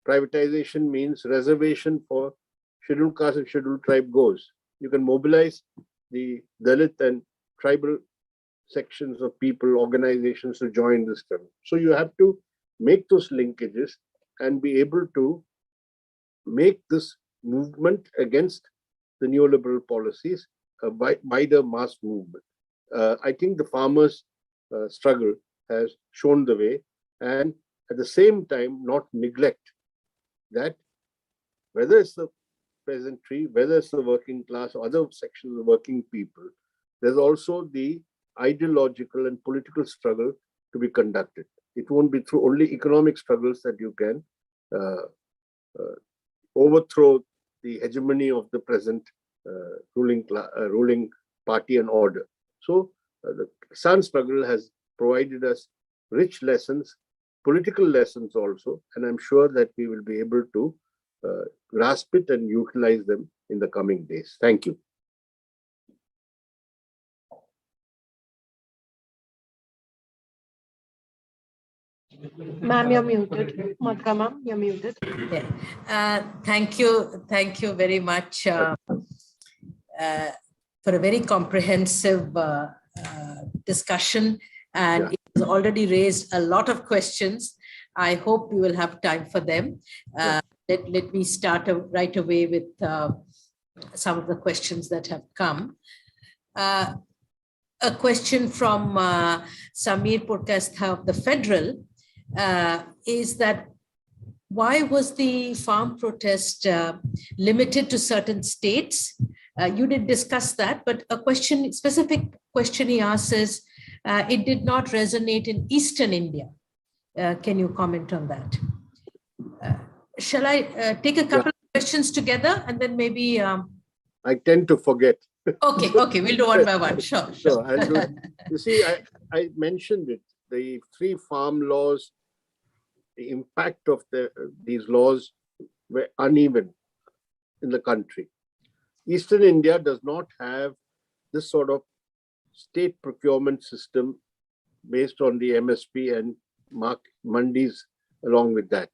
privatization means reservation for scheduled caste and scheduled tribe goes. You can mobilize the Dalit and tribal sections of people, organizations to join this struggle. So you have to make those linkages and be able to make this movement against the neoliberal policies a wider mass movement. I think the farmers' struggle has shown the way, and at the same time not neglect that whether it's the peasantry, whether it's the working class or other sections of working people, there's also the ideological and political struggle to be conducted. It won't be through only economic struggles that you can overthrow the hegemony of the present ruling party and order. So the Kisan struggle has provided us rich lessons, political lessons also, and I'm sure that we will be able to grasp it and utilize them in the coming days. Thank you. Ma'am, you're muted. Madhika ma'am, you're muted. Yeah. Thank you very much for a very comprehensive discussion, and it has already raised a lot of questions. I hope we will have time for them. Let me start right away with some of the questions that have come. A question from Samir Purkastha of the Federal is that why was the farm protest limited to certain states? You did discuss that, but a specific question he asks is, it did not resonate in Eastern India. Can you comment on that? Shall I take a couple of questions together and then maybe... I tend to forget. Okay, we'll do one by one. Sure. I'll do it. You see, I mentioned it. The three farm laws, the impact of these laws were uneven in the country. Eastern India does not have this sort of state procurement system based on the MSP and mandis along with that.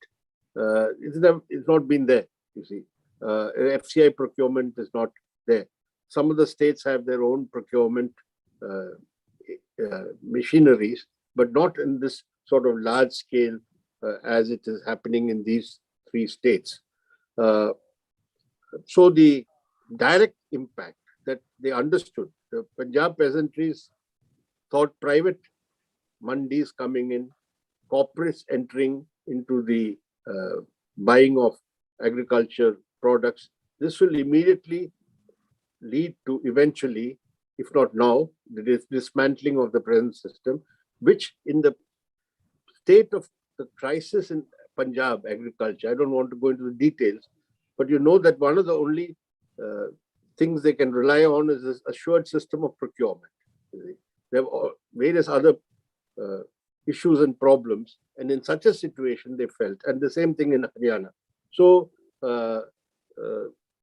It's not been there, you see. FCI procurement is not there. Some of the states have their own procurement machineries, but not in this sort of large scale as it is happening in these three states. So the direct impact that they understood, the Punjab peasantries thought private mandis coming in, corporates entering into the buying of agriculture products, this will immediately lead to eventually, if not now, the dismantling of the present system, which in the state of the crisis in Punjab agriculture, I don't want to go into the details, but you know that one of the only things they can rely on is this assured system of procurement. There are various other issues and problems, and in such a situation they felt, and the same thing in Haryana. So,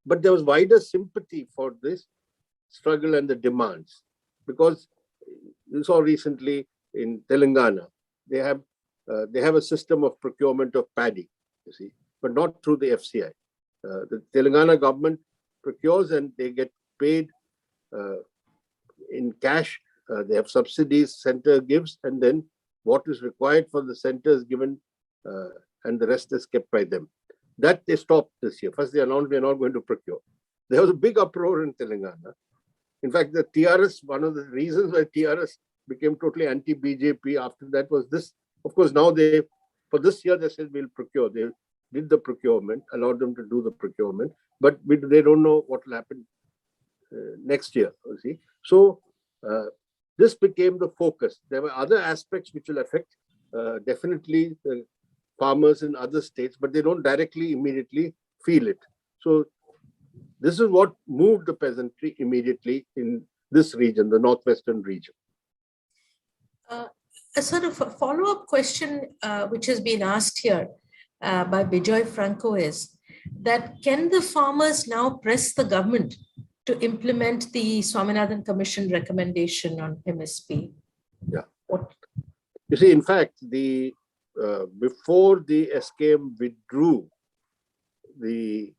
but there was wider sympathy for this struggle and the demands, because you saw recently in Telangana, they have a system of procurement of paddy, you see, but not through the FCI. The Telangana government procures and they get paid in cash. They have subsidies, center gives, and then what is required for the center is given, and the rest is kept by them. That they stopped this year. First they announced we are not going to procure. There was a big uproar in Telangana. In fact, the TRS, one of the reasons why TRS became totally anti-BJP after that was this. Of course, now for this year, they said we'll procure. They did the procurement, allowed them to do the procurement, but they don't know what will happen next year, you see. So this became the focus. There were other aspects which will affect definitely the farmers in other states, but they don't directly, immediately feel it. So this is what moved the peasantry immediately in this region, the northwestern region. A sort of a follow-up question which has been asked here by Bijoy Franco is that can the farmers now press the government to implement the Swaminathan Commission recommendation on MSP? Yeah. You see, in fact, before the SKM withdrew the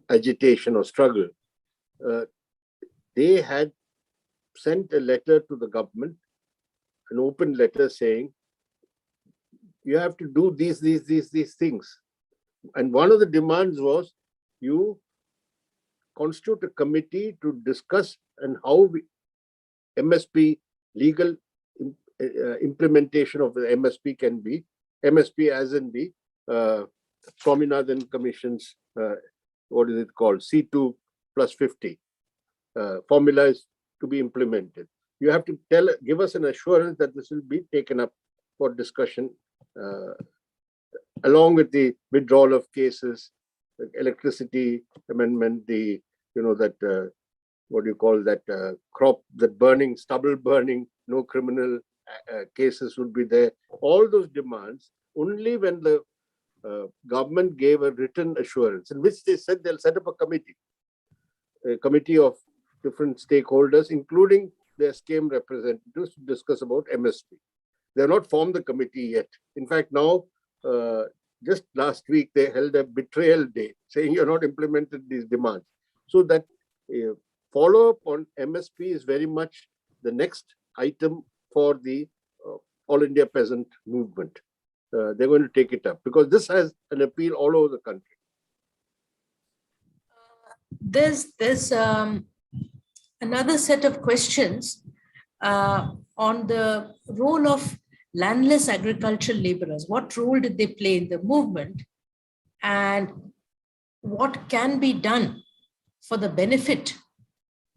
agitation or struggle, they had sent a letter to the government, an open letter saying, you have to do these things. And one of the demands was you constitute a committee to discuss and how MSP legal implementation of the MSP can be. MSP as in the Swaminathan Commission's, what is it called? C2 plus 50 formula is to be implemented. You have to give us an assurance that this will be taken up for discussion along with the withdrawal of cases, the electricity amendment, the, what do you call that, crop, that burning, stubble burning, no criminal cases would be there. All those demands, only when the government gave a written assurance in which they said they'll set up a committee of different stakeholders, including their SCAME representatives, to discuss about MSP. They have not formed the committee yet. In fact, now, just last week, they held a betrayal day, saying you're not implemented these demands. So that follow-up on MSP is very much the next item for the All India Peasant movement. They're going to take it up because this has an appeal all over the country. There's another set of questions on the role of landless agricultural laborers. What role did they play in the movement, and what can be done for the benefit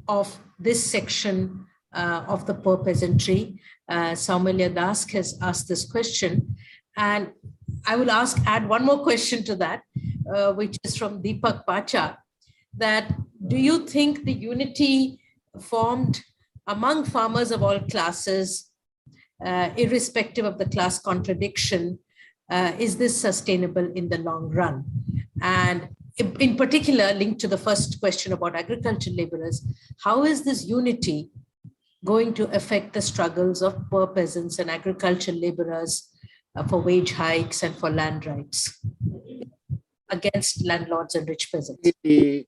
of this section of the poor peasantry? Saumalya Das has asked this question, and I will add one more question to that, which is from Deepak Pacha, that do you think the unity formed among farmers of all classes, irrespective of the class contradiction, is this sustainable in the long run? And in particular, linked to the first question about agricultural laborers, how is this unity going to affect the struggles of poor peasants and agricultural laborers for wage hikes and for land rights against landlords and rich peasants? The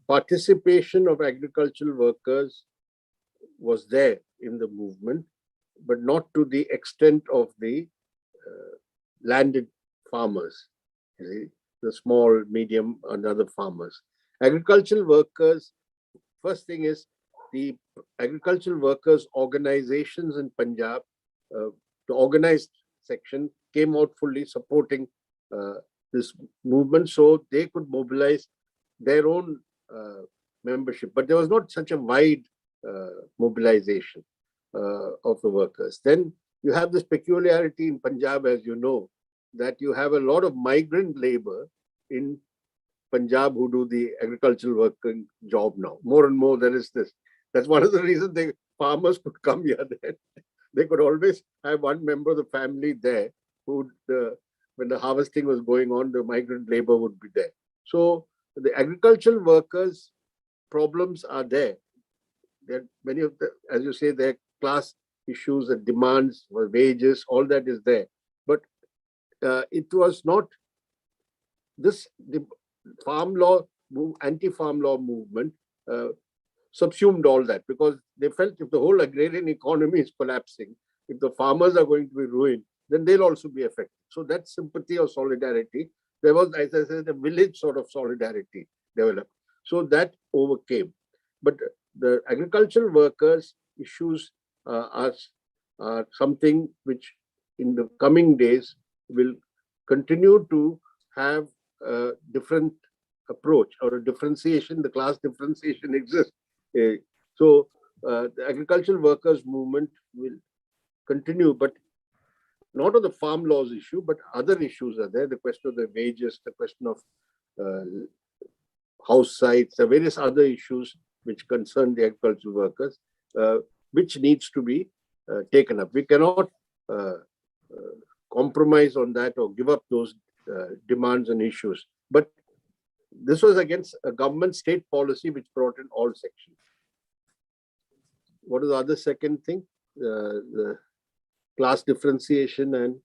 participation of agricultural workers was there in the movement, but not to the extent of the landed farmers, the small, medium, and other farmers. Agricultural workers, first thing is the agricultural workers organizations in Punjab, the organized section came out fully supporting this movement, so they could mobilize their own membership. But there was not such a wide mobilization of the workers. Then you have this peculiarity in Punjab, as you know, that you have a lot of migrant labor in Punjab who do the agricultural working job now. More and more there is this. That's one of the reasons farmers could come here. They could always have one member of the family there who, when the harvesting was going on, the migrant labor would be there. So the agricultural workers' problems are there. There are many of the, as you say, their class issues, the demands for wages, all that is there. But it was not this, the farm law, anti-farm law movement subsumed all that, because they felt if the whole agrarian economy is collapsing, if the farmers are going to be ruined, then they'll also be affected. So that sympathy or solidarity, there was, as I said, a village sort of solidarity developed. So that overcame. But the agricultural workers' issues are something which in the coming days will continue to have a different approach or a differentiation, the class differentiation exists. So the agricultural workers' movement will continue, but not on the farm laws issue, but other issues are there. The question of the wages, the question of house sites, the various other issues which concern the agricultural workers, which needs to be taken up. We cannot compromise on that or give up those demands and issues. But this was against a government state policy which brought in all sections. What is the other second thing? The class differentiation and...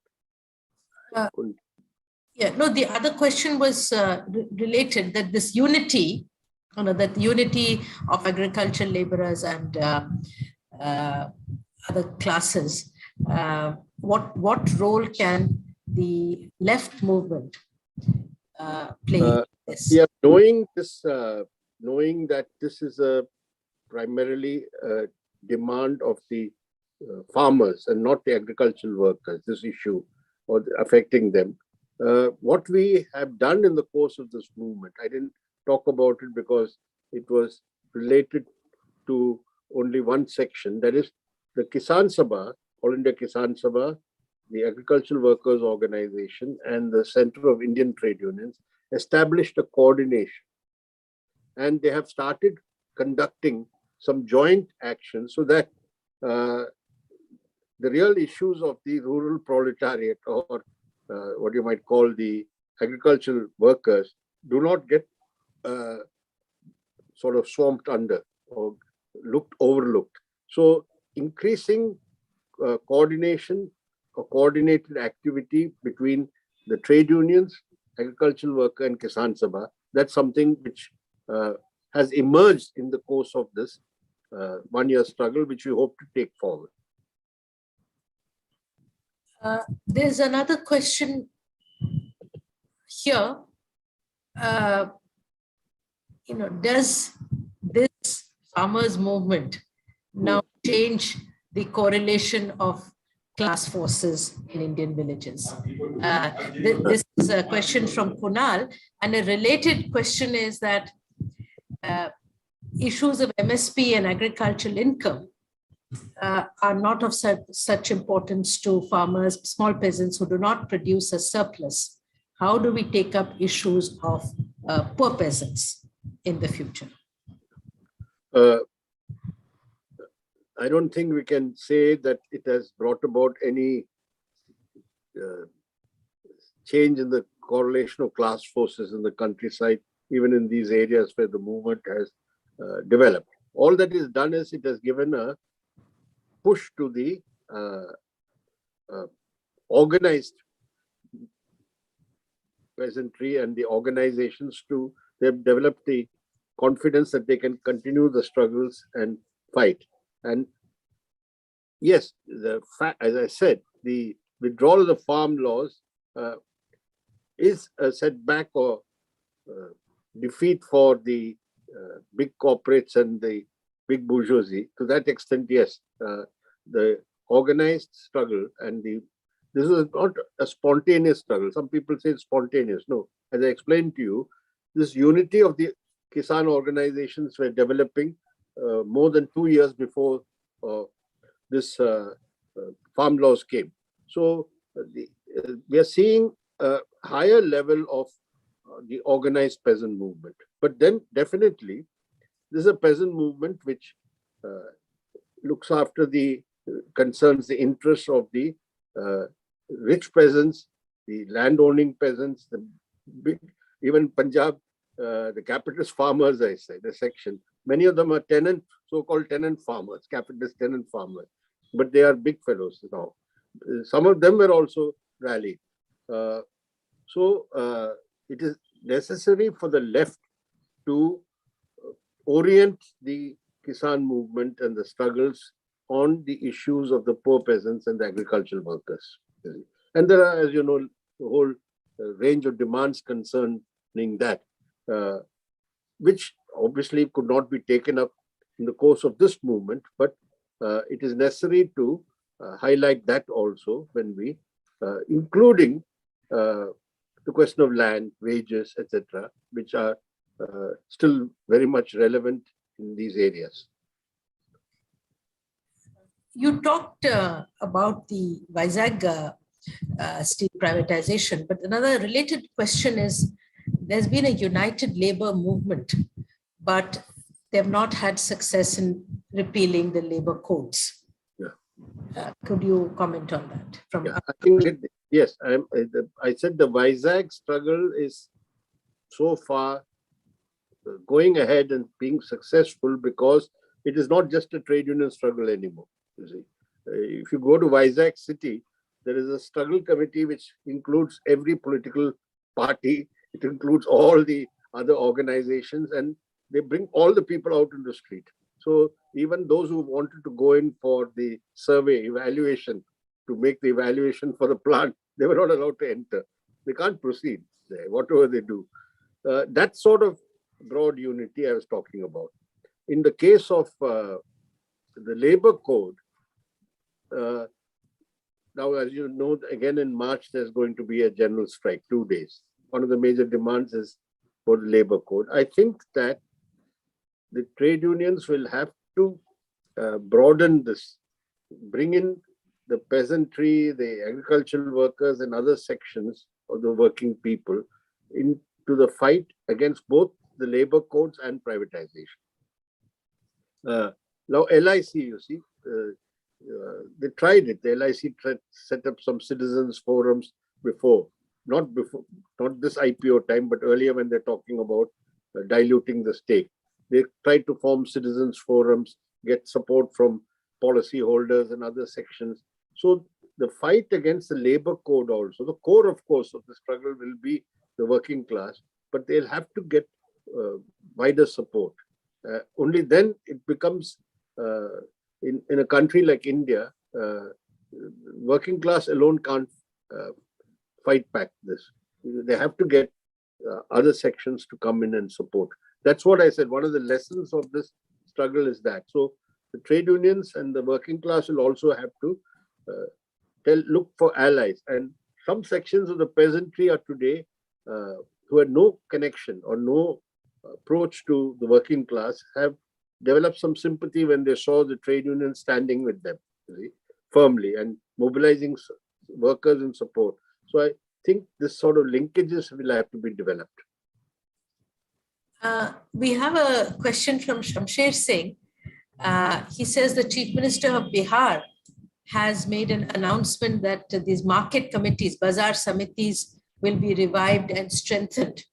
the other question was related, that this unity, that unity of agricultural laborers and other classes, what role can the left movement play in this? Yeah, knowing this knowing that this is primarily a demand of the farmers and not the agricultural workers, this issue or affecting them. What we have done in the course of this movement, I didn't talk about it because it was related to only one section, that is the Kisan Sabha, All India Kisan Sabha, the Agricultural Workers Organization, and the Center of Indian Trade Unions established a coordination. And they have started conducting some joint actions so that the real issues of the rural proletariat, or what you might call the agricultural workers, do not get sort of swamped under or overlooked. So increasing coordination or coordinated activity between the trade unions, agricultural worker, and Kisan Sabha, that's something which has emerged in the course of this one-year struggle, which we hope to take forward. There's another question here. Does this farmers' movement now change the correlation of class forces in Indian villages? This is a question from Kunal, and a related question is that issues of MSP and agricultural income are not of such importance to farmers, small peasants who do not produce a surplus. How do we take up issues of poor peasants in the future? I don't think we can say that it has brought about any change in the correlation of class forces in the countryside, even in these areas where the movement has developed. All that is done is it has given a push to the organized peasantry and the organizations to, they've developed the confidence that they can continue the struggles and fight. And yes, the fact, as I said, the withdrawal of the farm laws is a setback or defeat for the big corporates and the big bourgeoisie. To that extent, yes, the organized struggle and this is not a spontaneous struggle. Some people say it's spontaneous. No, as I explained to you, this unity of the Kisan organizations were developing more than 2 years before this farm laws came. So we are seeing a higher level of the organized peasant movement. But then definitely, this is a peasant movement which looks after the concerns, the interests of the rich peasants, the land-owning peasants, the big, even Punjab, the capitalist farmers, I say, the section. Many of them are tenant, so-called tenant farmers, capitalist tenant farmers, but they are big fellows now. Some of them were also rallied. So it is necessary for the left to orient the Kisan movement and the struggles on the issues of the poor peasants and the agricultural workers. And there are, as you know, the whole range of demands concerning that, which obviously could not be taken up in the course of this movement, but it is necessary to highlight that also when we, including the question of land, wages, etc., which are still very much relevant in these areas. You talked about the Vizag steel privatization, but another related question is, there's been a united labor movement, but they've not had success in repealing the labor codes. Yeah. Could you comment on that? I think yes, I said the Vizag struggle is so far going ahead and being successful because it is not just a trade union struggle anymore. You see, if you go to Vizag city, there is a struggle committee which includes every political party. It includes all the other organizations, and they bring all the people out in the street. So even those who wanted to go in for the survey evaluation to make the evaluation for the plant, they were not allowed to enter. They can't proceed there, whatever they do. That sort of broad unity I was talking about. In the case of the labor code, now, as you know, again in March, there's going to be a general strike, 2 days. One of the major demands is for the labor code. I think that the trade unions will have to broaden this, bring in the peasantry, the agricultural workers, and other sections of the working people into the fight against both the labor codes and privatization. Now, LIC, you see, they tried it. The LIC set up some citizens forums before, not this IPO time, but earlier when they're talking about diluting the stake. They tried to form citizens forums, get support from policyholders and other sections. So the fight against the labor code also, the core, of course, of the struggle will be the working class, but they'll have to get wider support. Only then it becomes, in a country like India, working class alone can't fight back this. They have to get other sections to come in and support. That's what I said. One of the lessons of this struggle is that. So the trade unions and the working class will also have to look for allies. And some sections of the peasantry are today who had no connection or no approach to the working class have developed some sympathy when they saw the trade union standing with them firmly and mobilizing workers in support. So I think this sort of linkages will have to be developed. We have a question from Shamsher Singh. He says the Chief Minister of Bihar has made an announcement that these market committees, Bazaar Samitis, will be revived and strengthened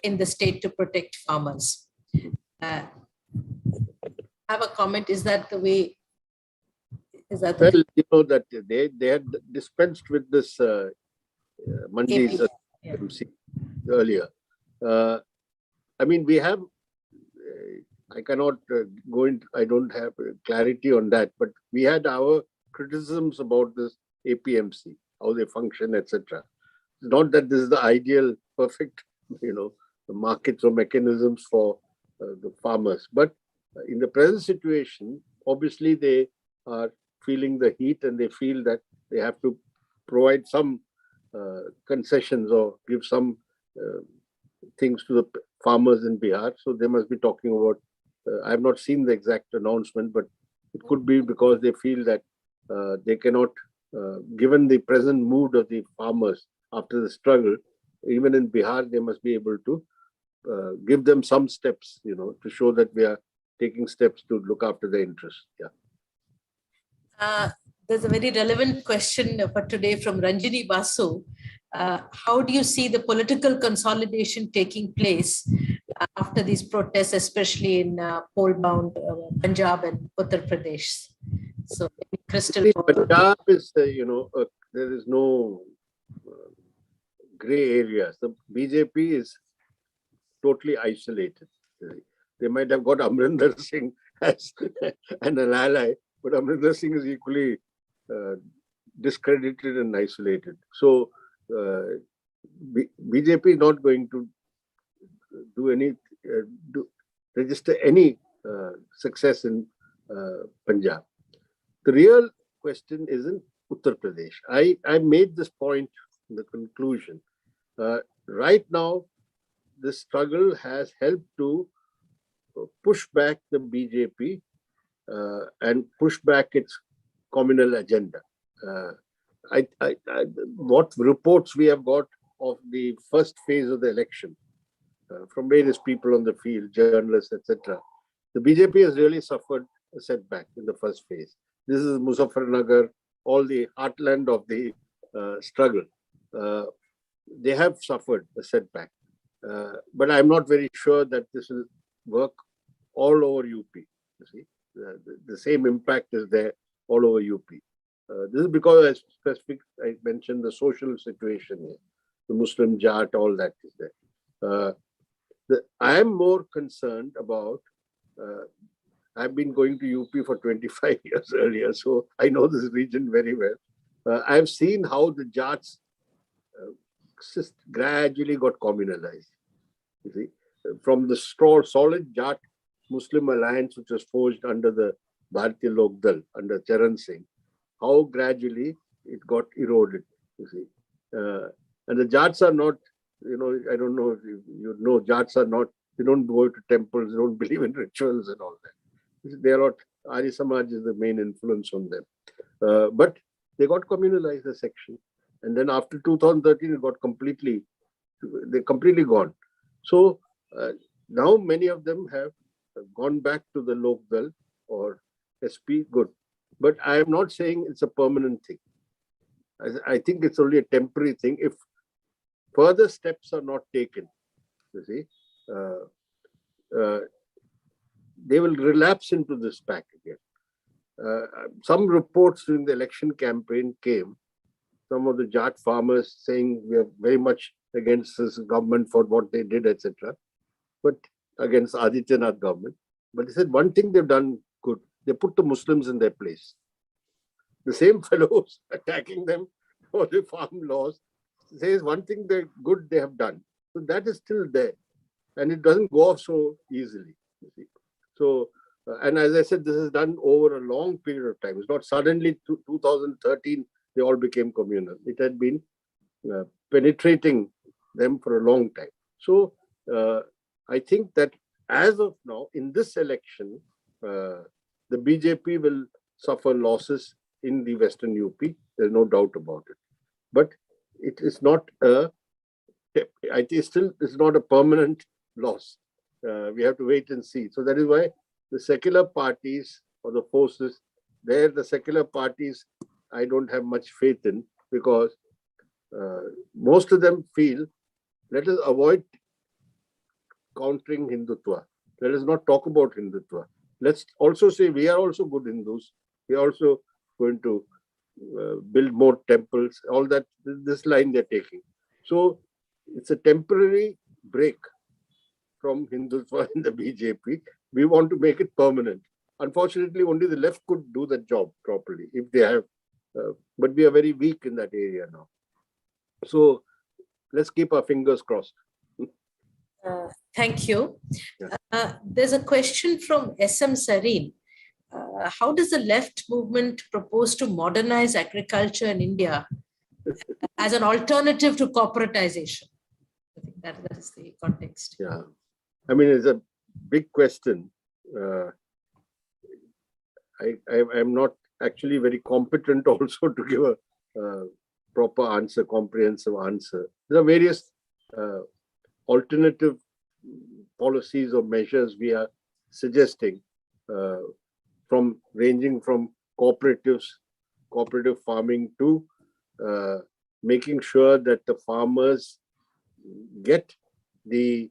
in the state to protect farmers. I have a comment. Is that the way? Is that the you know that they had dispensed with this mandis earlier. I mean, we have, I cannot go into, I don't have clarity on that, but we had our criticisms about this APMC, how they function, etc. It's not that this is the ideal, perfect, the markets or mechanisms for the farmers. But in the present situation, obviously they are feeling the heat and they feel that they have to provide some concessions or give some things to the farmers in Bihar. So they must be talking about, I have not seen the exact announcement, but it could be because they feel that they cannot, given the present mood of the farmers after the struggle, even in Bihar, they must be able to give them some steps, to show that we are taking steps to look after their interests. Yeah. There's a very relevant question for today from Ranjini Basu. How do you see the political consolidation taking place after these protests, especially in poll-bound Punjab and Uttar Pradesh? So, crystal ball. Punjab is, there is no gray areas. The BJP is totally isolated. They might have got Amrinder Singh as an ally, but Amrinder Singh is equally discredited and isolated. So BJP is not going to register any success in Punjab. The real question is in Uttar Pradesh. I made this point in the conclusion. Right now, this struggle has helped to push back the BJP and push back its communal agenda. What reports we have got of the first phase of the election from various people on the field, journalists, etc. The BJP has really suffered a setback in the first phase. This is Muzaffarnagar, all the heartland of the struggle. They have suffered a setback. But I'm not very sure that this will work all over UP. You see, the same impact is there all over UP. This is because I mentioned the social situation here, the Muslim Jat, all that is there. I am more concerned about, I've been going to UP for 25 years earlier, so I know this region very well. I've seen how the Jats gradually got communalized. You see, from the solid Jat Muslim alliance, which was forged under the Bharatiya Lok Dal, under Charan Singh, how gradually it got eroded, you see. And the Jats are not, I don't know if you know, Jats are not, they don't go to temples, they don't believe in rituals and all that. They are not, Arya Samaj is the main influence on them. But they got communalized, the section. And then after 2013, it got they're completely gone. So now many of them have gone back to the Lok Dal or SP, good. But I am not saying it's a permanent thing. I think it's only a temporary thing. If further steps are not taken, you see, they will relapse into this pack again. Some reports during the election campaign came, some of the Jat farmers saying we are very much against this government for what they did, etc. But against Adityanath government. But they said one thing they've done good, they put the Muslims in their place. The same fellows attacking them for the farm laws says one thing good they have done. So that is still there. And it doesn't go off so easily. You see. So, and as I said, this is done over a long period of time. It's not suddenly 2013, they all became communal. It had been penetrating them for a long time. So I think that as of now, in this election, the BJP will suffer losses in the Western UP. There's no doubt about it. But it is not it's not a permanent loss. We have to wait and see. So that is why the secular parties or the forces, the secular parties, I don't have much faith in, because most of them feel, let us avoid countering Hindutva. Let us not talk about Hindutva. Let's also say we are also good Hindus. We are also going to build more temples, all that, this line they're taking. So it's a temporary break from Hindutva in the BJP. We want to make it permanent. Unfortunately, only the left could do the job properly if they have, but we are very weak in that area now. So let's keep our fingers crossed. Thank you. Yeah. There's a question from SM Sareen. How does the left movement propose to modernize agriculture in India as an alternative to corporatization? I think that is the context. Yeah, I mean, it's a big question. I'm not actually very competent also to give a proper answer, comprehensive answer. There are various alternative policies or measures we are suggesting, ranging from cooperative farming to making sure that the farmers get the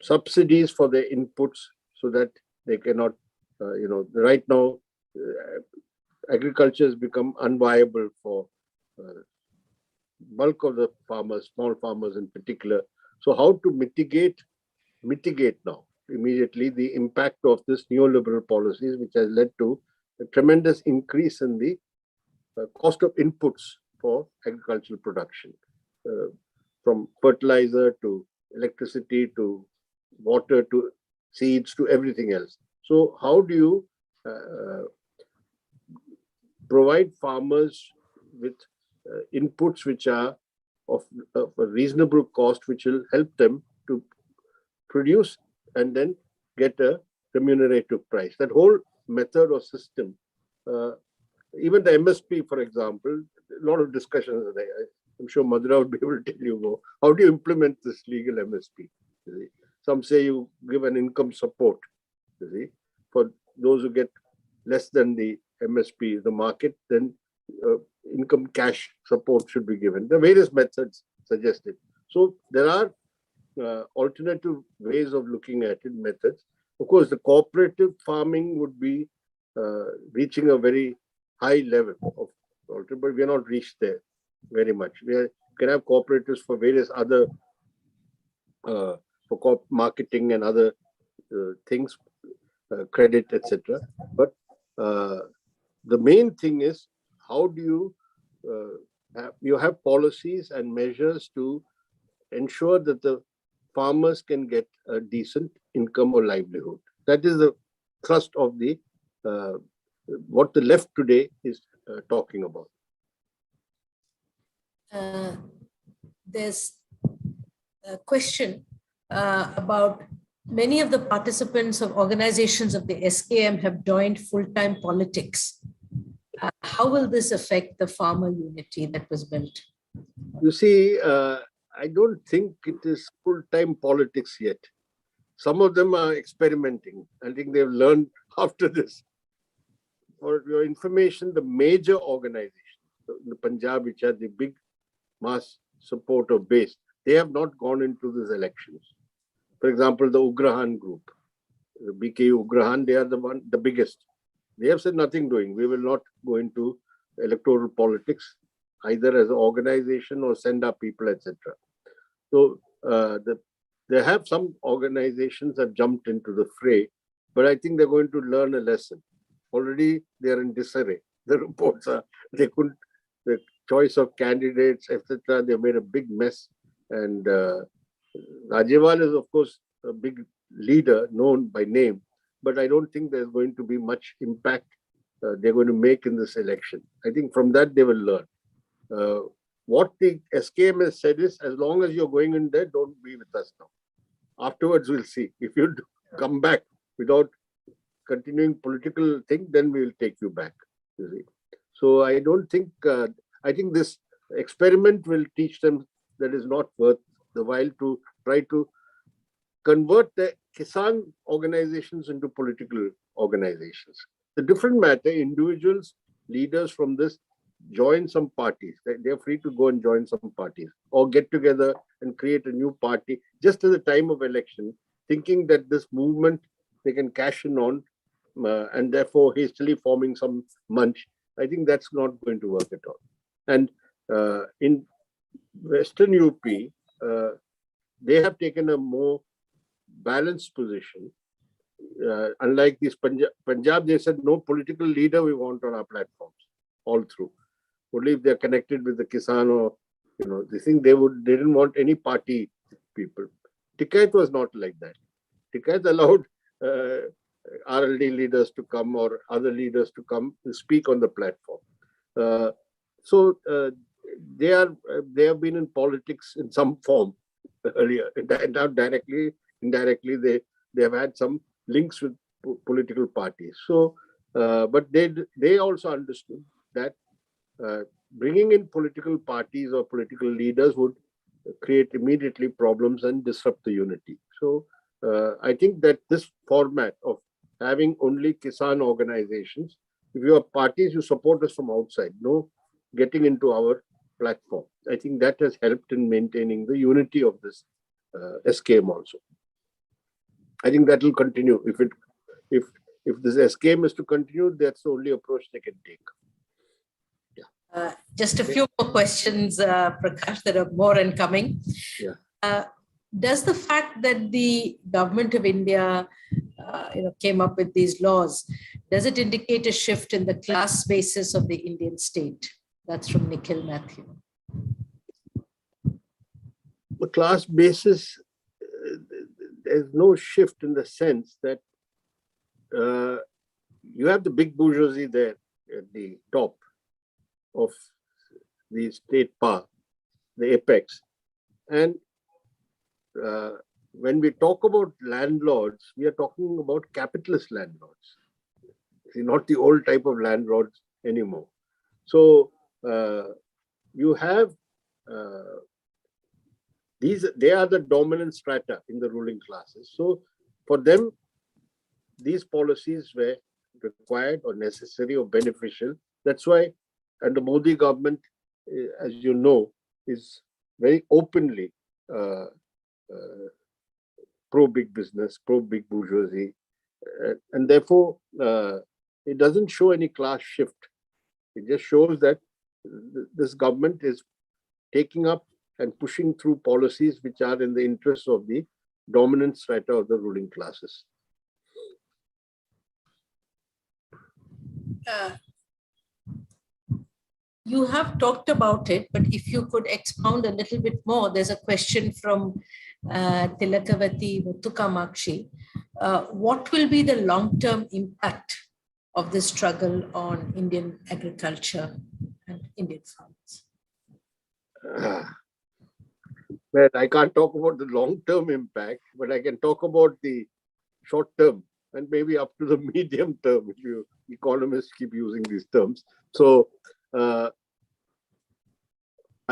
subsidies for their inputs, so that they cannot, right now, agriculture has become unviable for bulk of the farmers, small farmers in particular. So how to mitigate now immediately the impact of this neoliberal policies, which has led to a tremendous increase in the cost of inputs for agricultural production, from fertilizer to electricity to water to seeds to everything else. So how do you provide farmers with inputs which are of a reasonable cost, which will help them to produce and then get a remunerative price? That whole method or system, even the MSP, for example, a lot of discussions are there. I'm sure Madhura would be able to tell you more. How do you implement this legal MSP? Some say you give an income support, for those who get less than the MSP, the market, then income cash support should be given. There are various methods suggested. So there are alternative ways of looking at it, methods. Of course, the cooperative farming would be reaching a very high level of alternative, but we are not reached there very much. We can have cooperatives for various other, for marketing and other things, credit, etc. But the main thing is, how do you have policies and measures to ensure that the farmers can get a decent income or livelihood. That is the thrust of the what the left today is talking about. There's a question about many of the participants of organizations of the SKM have joined full-time politics. How will this affect the farmer unity that was built? You see, I don't think it is full-time politics yet. Some of them are experimenting. I think they've learned after this. For your information, the major organizations in the Punjab, which are the big mass supporter base, they have not gone into these elections. For example, the Ugrahan group, the BK Ugrahan, they are the biggest. They have said nothing doing. We will not go into electoral politics, either as an organization or send our people, etc. So there have some organizations have jumped into the fray, but I think they're going to learn a lesson. Already they're in disarray. The reports are they couldn't, the choice of candidates, etc. They made a big mess. And Rajewal is, of course, a big leader known by name, but I don't think there's going to be much impact they're going to make in this election. I think from that they will learn. What the SKM has said is, as long as you're going in there, don't be with us now. Afterwards, we'll see. If you come back without continuing political thing, then we will take you back. You see. So I don't think, I think this experiment will teach them that it's not worth the while to try to convert the Kisan organizations into political organizations. The different matter, individuals, leaders from this join some parties. They're free to go and join some parties or get together and create a new party just at the time of election, thinking that this movement they can cash in on and therefore hastily forming some munch. I think that's not going to work at all. And in Western UP, they have taken a more balanced position. Unlike this Punjab, they said no political leader we want on our platforms all through. Only if they're connected with the Kisan or, they think they didn't want any party people. Tikait was not like that. Tikait allowed RLD leaders to come or other leaders to come to speak on the platform. So they have been in politics in some form earlier. Not directly, indirectly, they have had some links with political parties. So, but they also understood that bringing in political parties or political leaders would create immediately problems and disrupt the unity. So I think that this format of having only Kisan organizations, if you have parties, you support us from outside, no getting into our platform. I think that has helped in maintaining the unity of this SKM also. I think that will continue. If this SKM is to continue, that's the only approach they can take. Just a few more questions, Prakash. There are more incoming. Yeah. Does the fact that the government of India, came up with these laws, does it indicate a shift in the class basis of the Indian state? That's from Nikhil Matthew. The class basis, there's no shift in the sense that you have the big bourgeoisie there at the top of the state power, the apex. And when we talk about landlords, we are talking about capitalist landlords, not the old type of landlords anymore. So you have they are the dominant strata in the ruling classes. So for them, these policies were required or necessary or beneficial. That's why, and the Modi government, as you know, is very openly pro-big business, pro-big bourgeoisie. And therefore, it doesn't show any class shift. It just shows that this government is taking up and pushing through policies which are in the interests of the dominant strata of the ruling classes. You have talked about it, but if you could expound a little bit more, there's a question from Tilakavati Muthukamakshi. What will be the long-term impact of this struggle on Indian agriculture and Indian farmers? Well, I can't talk about the long-term impact, but I can talk about the short-term and maybe up to the medium term, if you economists keep using these terms. So I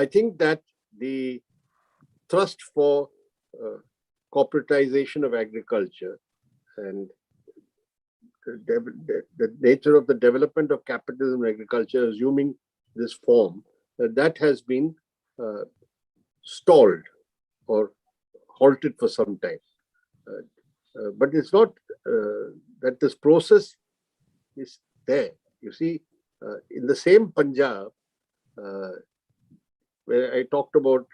think that the thrust for corporatization of agriculture and the nature of the development of capitalism in agriculture, assuming this form, that has been stalled or halted for some time. But it's not that this process is there. You see, in the same Punjab, where I talked about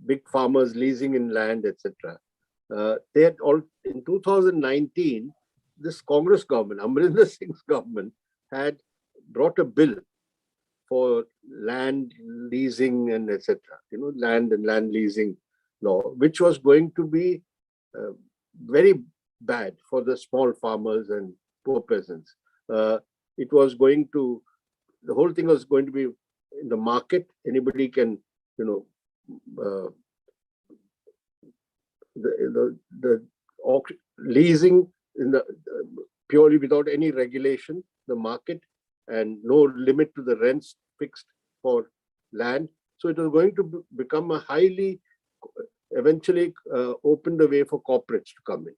big farmers leasing in land, etc. They had all in 2019, this Congress government, Amrinder Singh's government, had brought a bill for land leasing and etc. Land and land leasing law, which was going to be very bad for the small farmers and poor peasants. It was going to, the whole thing was going to be in the market. Anybody can, the leasing in the purely without any regulation, the market, and no limit to the rents fixed for land. So it was going to become a highly, eventually open the way for corporates to come in.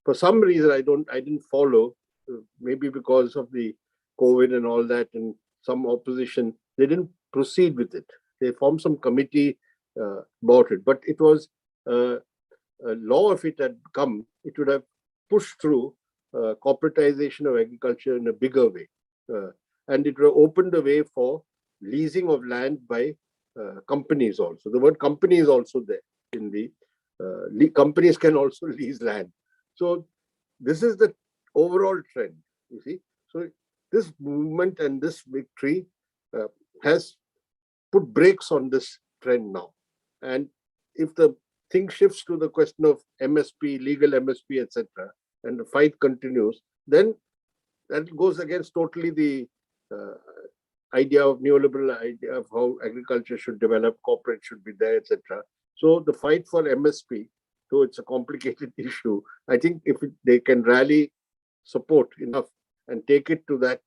For some reason, I didn't follow, maybe because of the COVID and all that, and some opposition, they didn't proceed with it. They formed some committee about it, but it was a law. If it had come, it would have pushed through corporatization of agriculture in a bigger way. And it would have opened the way for leasing of land by companies also. The word company is also there in the companies can also lease land. So this is the overall trend, you see. So this movement and this victory has put brakes on this trend now. And if the thing shifts to the question of MSP, legal MSP, etc., and the fight continues, then that goes against totally the idea of neoliberal idea of how agriculture should develop, corporate should be there, etc. So the fight for MSP, though it's a complicated issue, I think if they can rally support enough and take it to that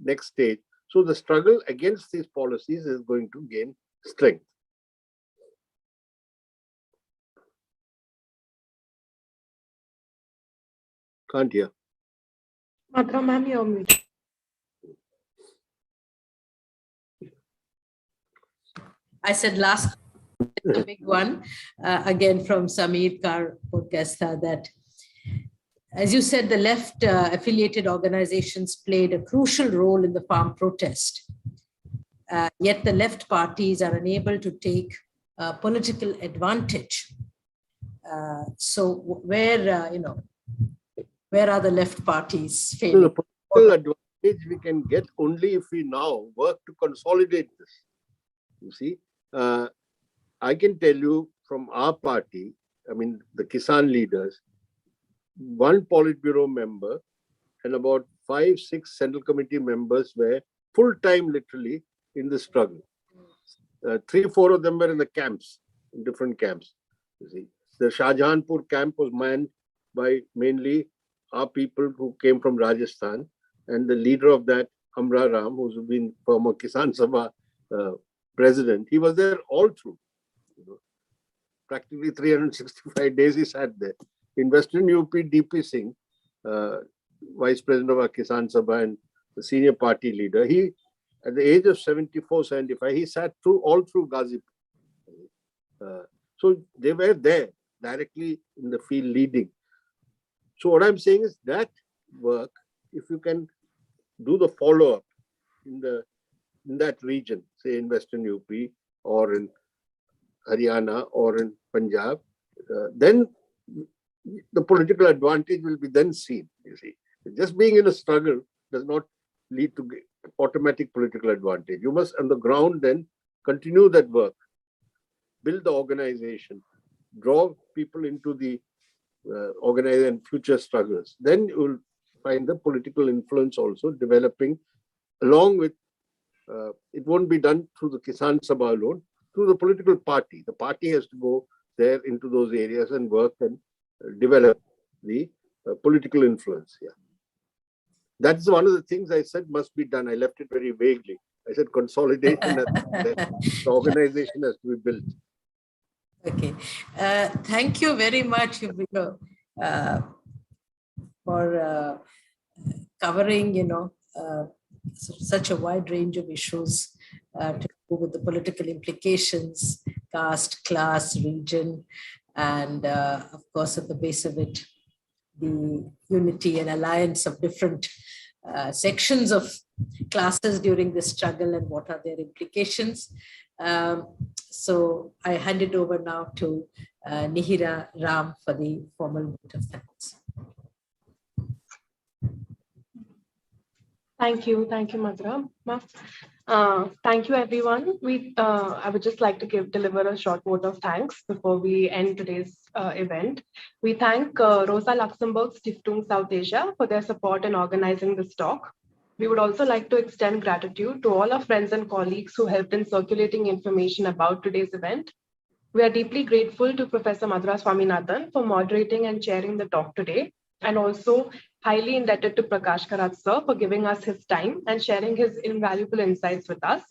next stage, so the struggle against these policies is going to gain strength. Can't hear. Matra ma'am, you're muted. I said last, a big one, again from Sameer Karpurkesta, that, as you said, the left affiliated organizations played a crucial role in the farm protest. Yet the left parties are unable to take political advantage. So where are the left parties failing? So the political advantage we can get only if we now work to consolidate this. You see, I can tell you from our party, I mean, the Kisan leaders, one Politburo member and about 5-6 Central Committee members were full-time literally in the struggle. 3-4 of them were in the camps, in different camps. You see, the Shahjahanpur camp was manned by mainly our people who came from Rajasthan, and the leader of that, Amra Ram, who's been former Kisan Sabha president, he was there all through. Practically 365 days he sat there. In Western UP, DP Singh, vice president of our Kisan Sabha and the senior party leader, he, at the age of 74, 75, he sat all through Gazipur. So they were there directly in the field leading. So what I'm saying is that work, if you can do the follow-up in that region, say in Western UP or in Haryana or in Punjab, then the political advantage will be then seen. You see, just being in a struggle does not lead to automatic political advantage. You must on the ground then continue that work, build the organization, draw people into the organize and future struggles. Then you will find the political influence also developing along with, it won't be done through the Kisan Sabha alone, through the political party. The party has to go there into those areas and work and develop the political influence. Yeah. That's one of the things I said must be done. I left it very vaguely. I said consolidation, the organization has to be built. Okay. Thank you very much, for covering, such a wide range of issues to do with the political implications, caste, class, region, and of course, at the base of it, the unity and alliance of different sections of classes during this struggle and what are their implications. So I hand it over now to Nihira Ram for the formal vote of thanks. Thank you, Madhura. Thank you, everyone. I would just like to deliver a short vote of thanks before we end today's event. We thank Rosa Luxemburg Stiftung South Asia for their support in organizing this talk. We would also like to extend gratitude to all our friends and colleagues who helped in circulating information about today's event. We are deeply grateful to Professor Madhura Swaminathan for moderating and chairing the talk today, and also highly indebted to Prakash Karat sir for giving us his time and sharing his invaluable insights with us.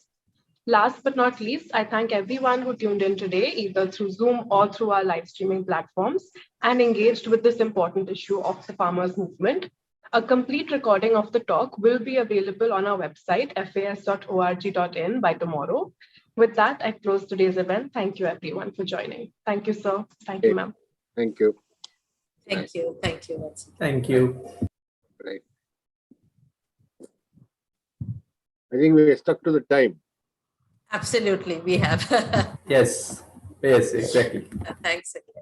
Last but not least, I thank everyone who tuned in today, either through Zoom or through our live streaming platforms, and engaged with this important issue of the farmers' movement. A complete recording of the talk will be available on our website, fas.org.in, by tomorrow. With that, I close today's event. Thank you, everyone, for joining. Thank you, sir. Thank you, ma'am. Thank you. Thank you. Thank you. Thank you. Right. I think we are stuck to the time. Absolutely, we have. Yes, exactly. Thanks again.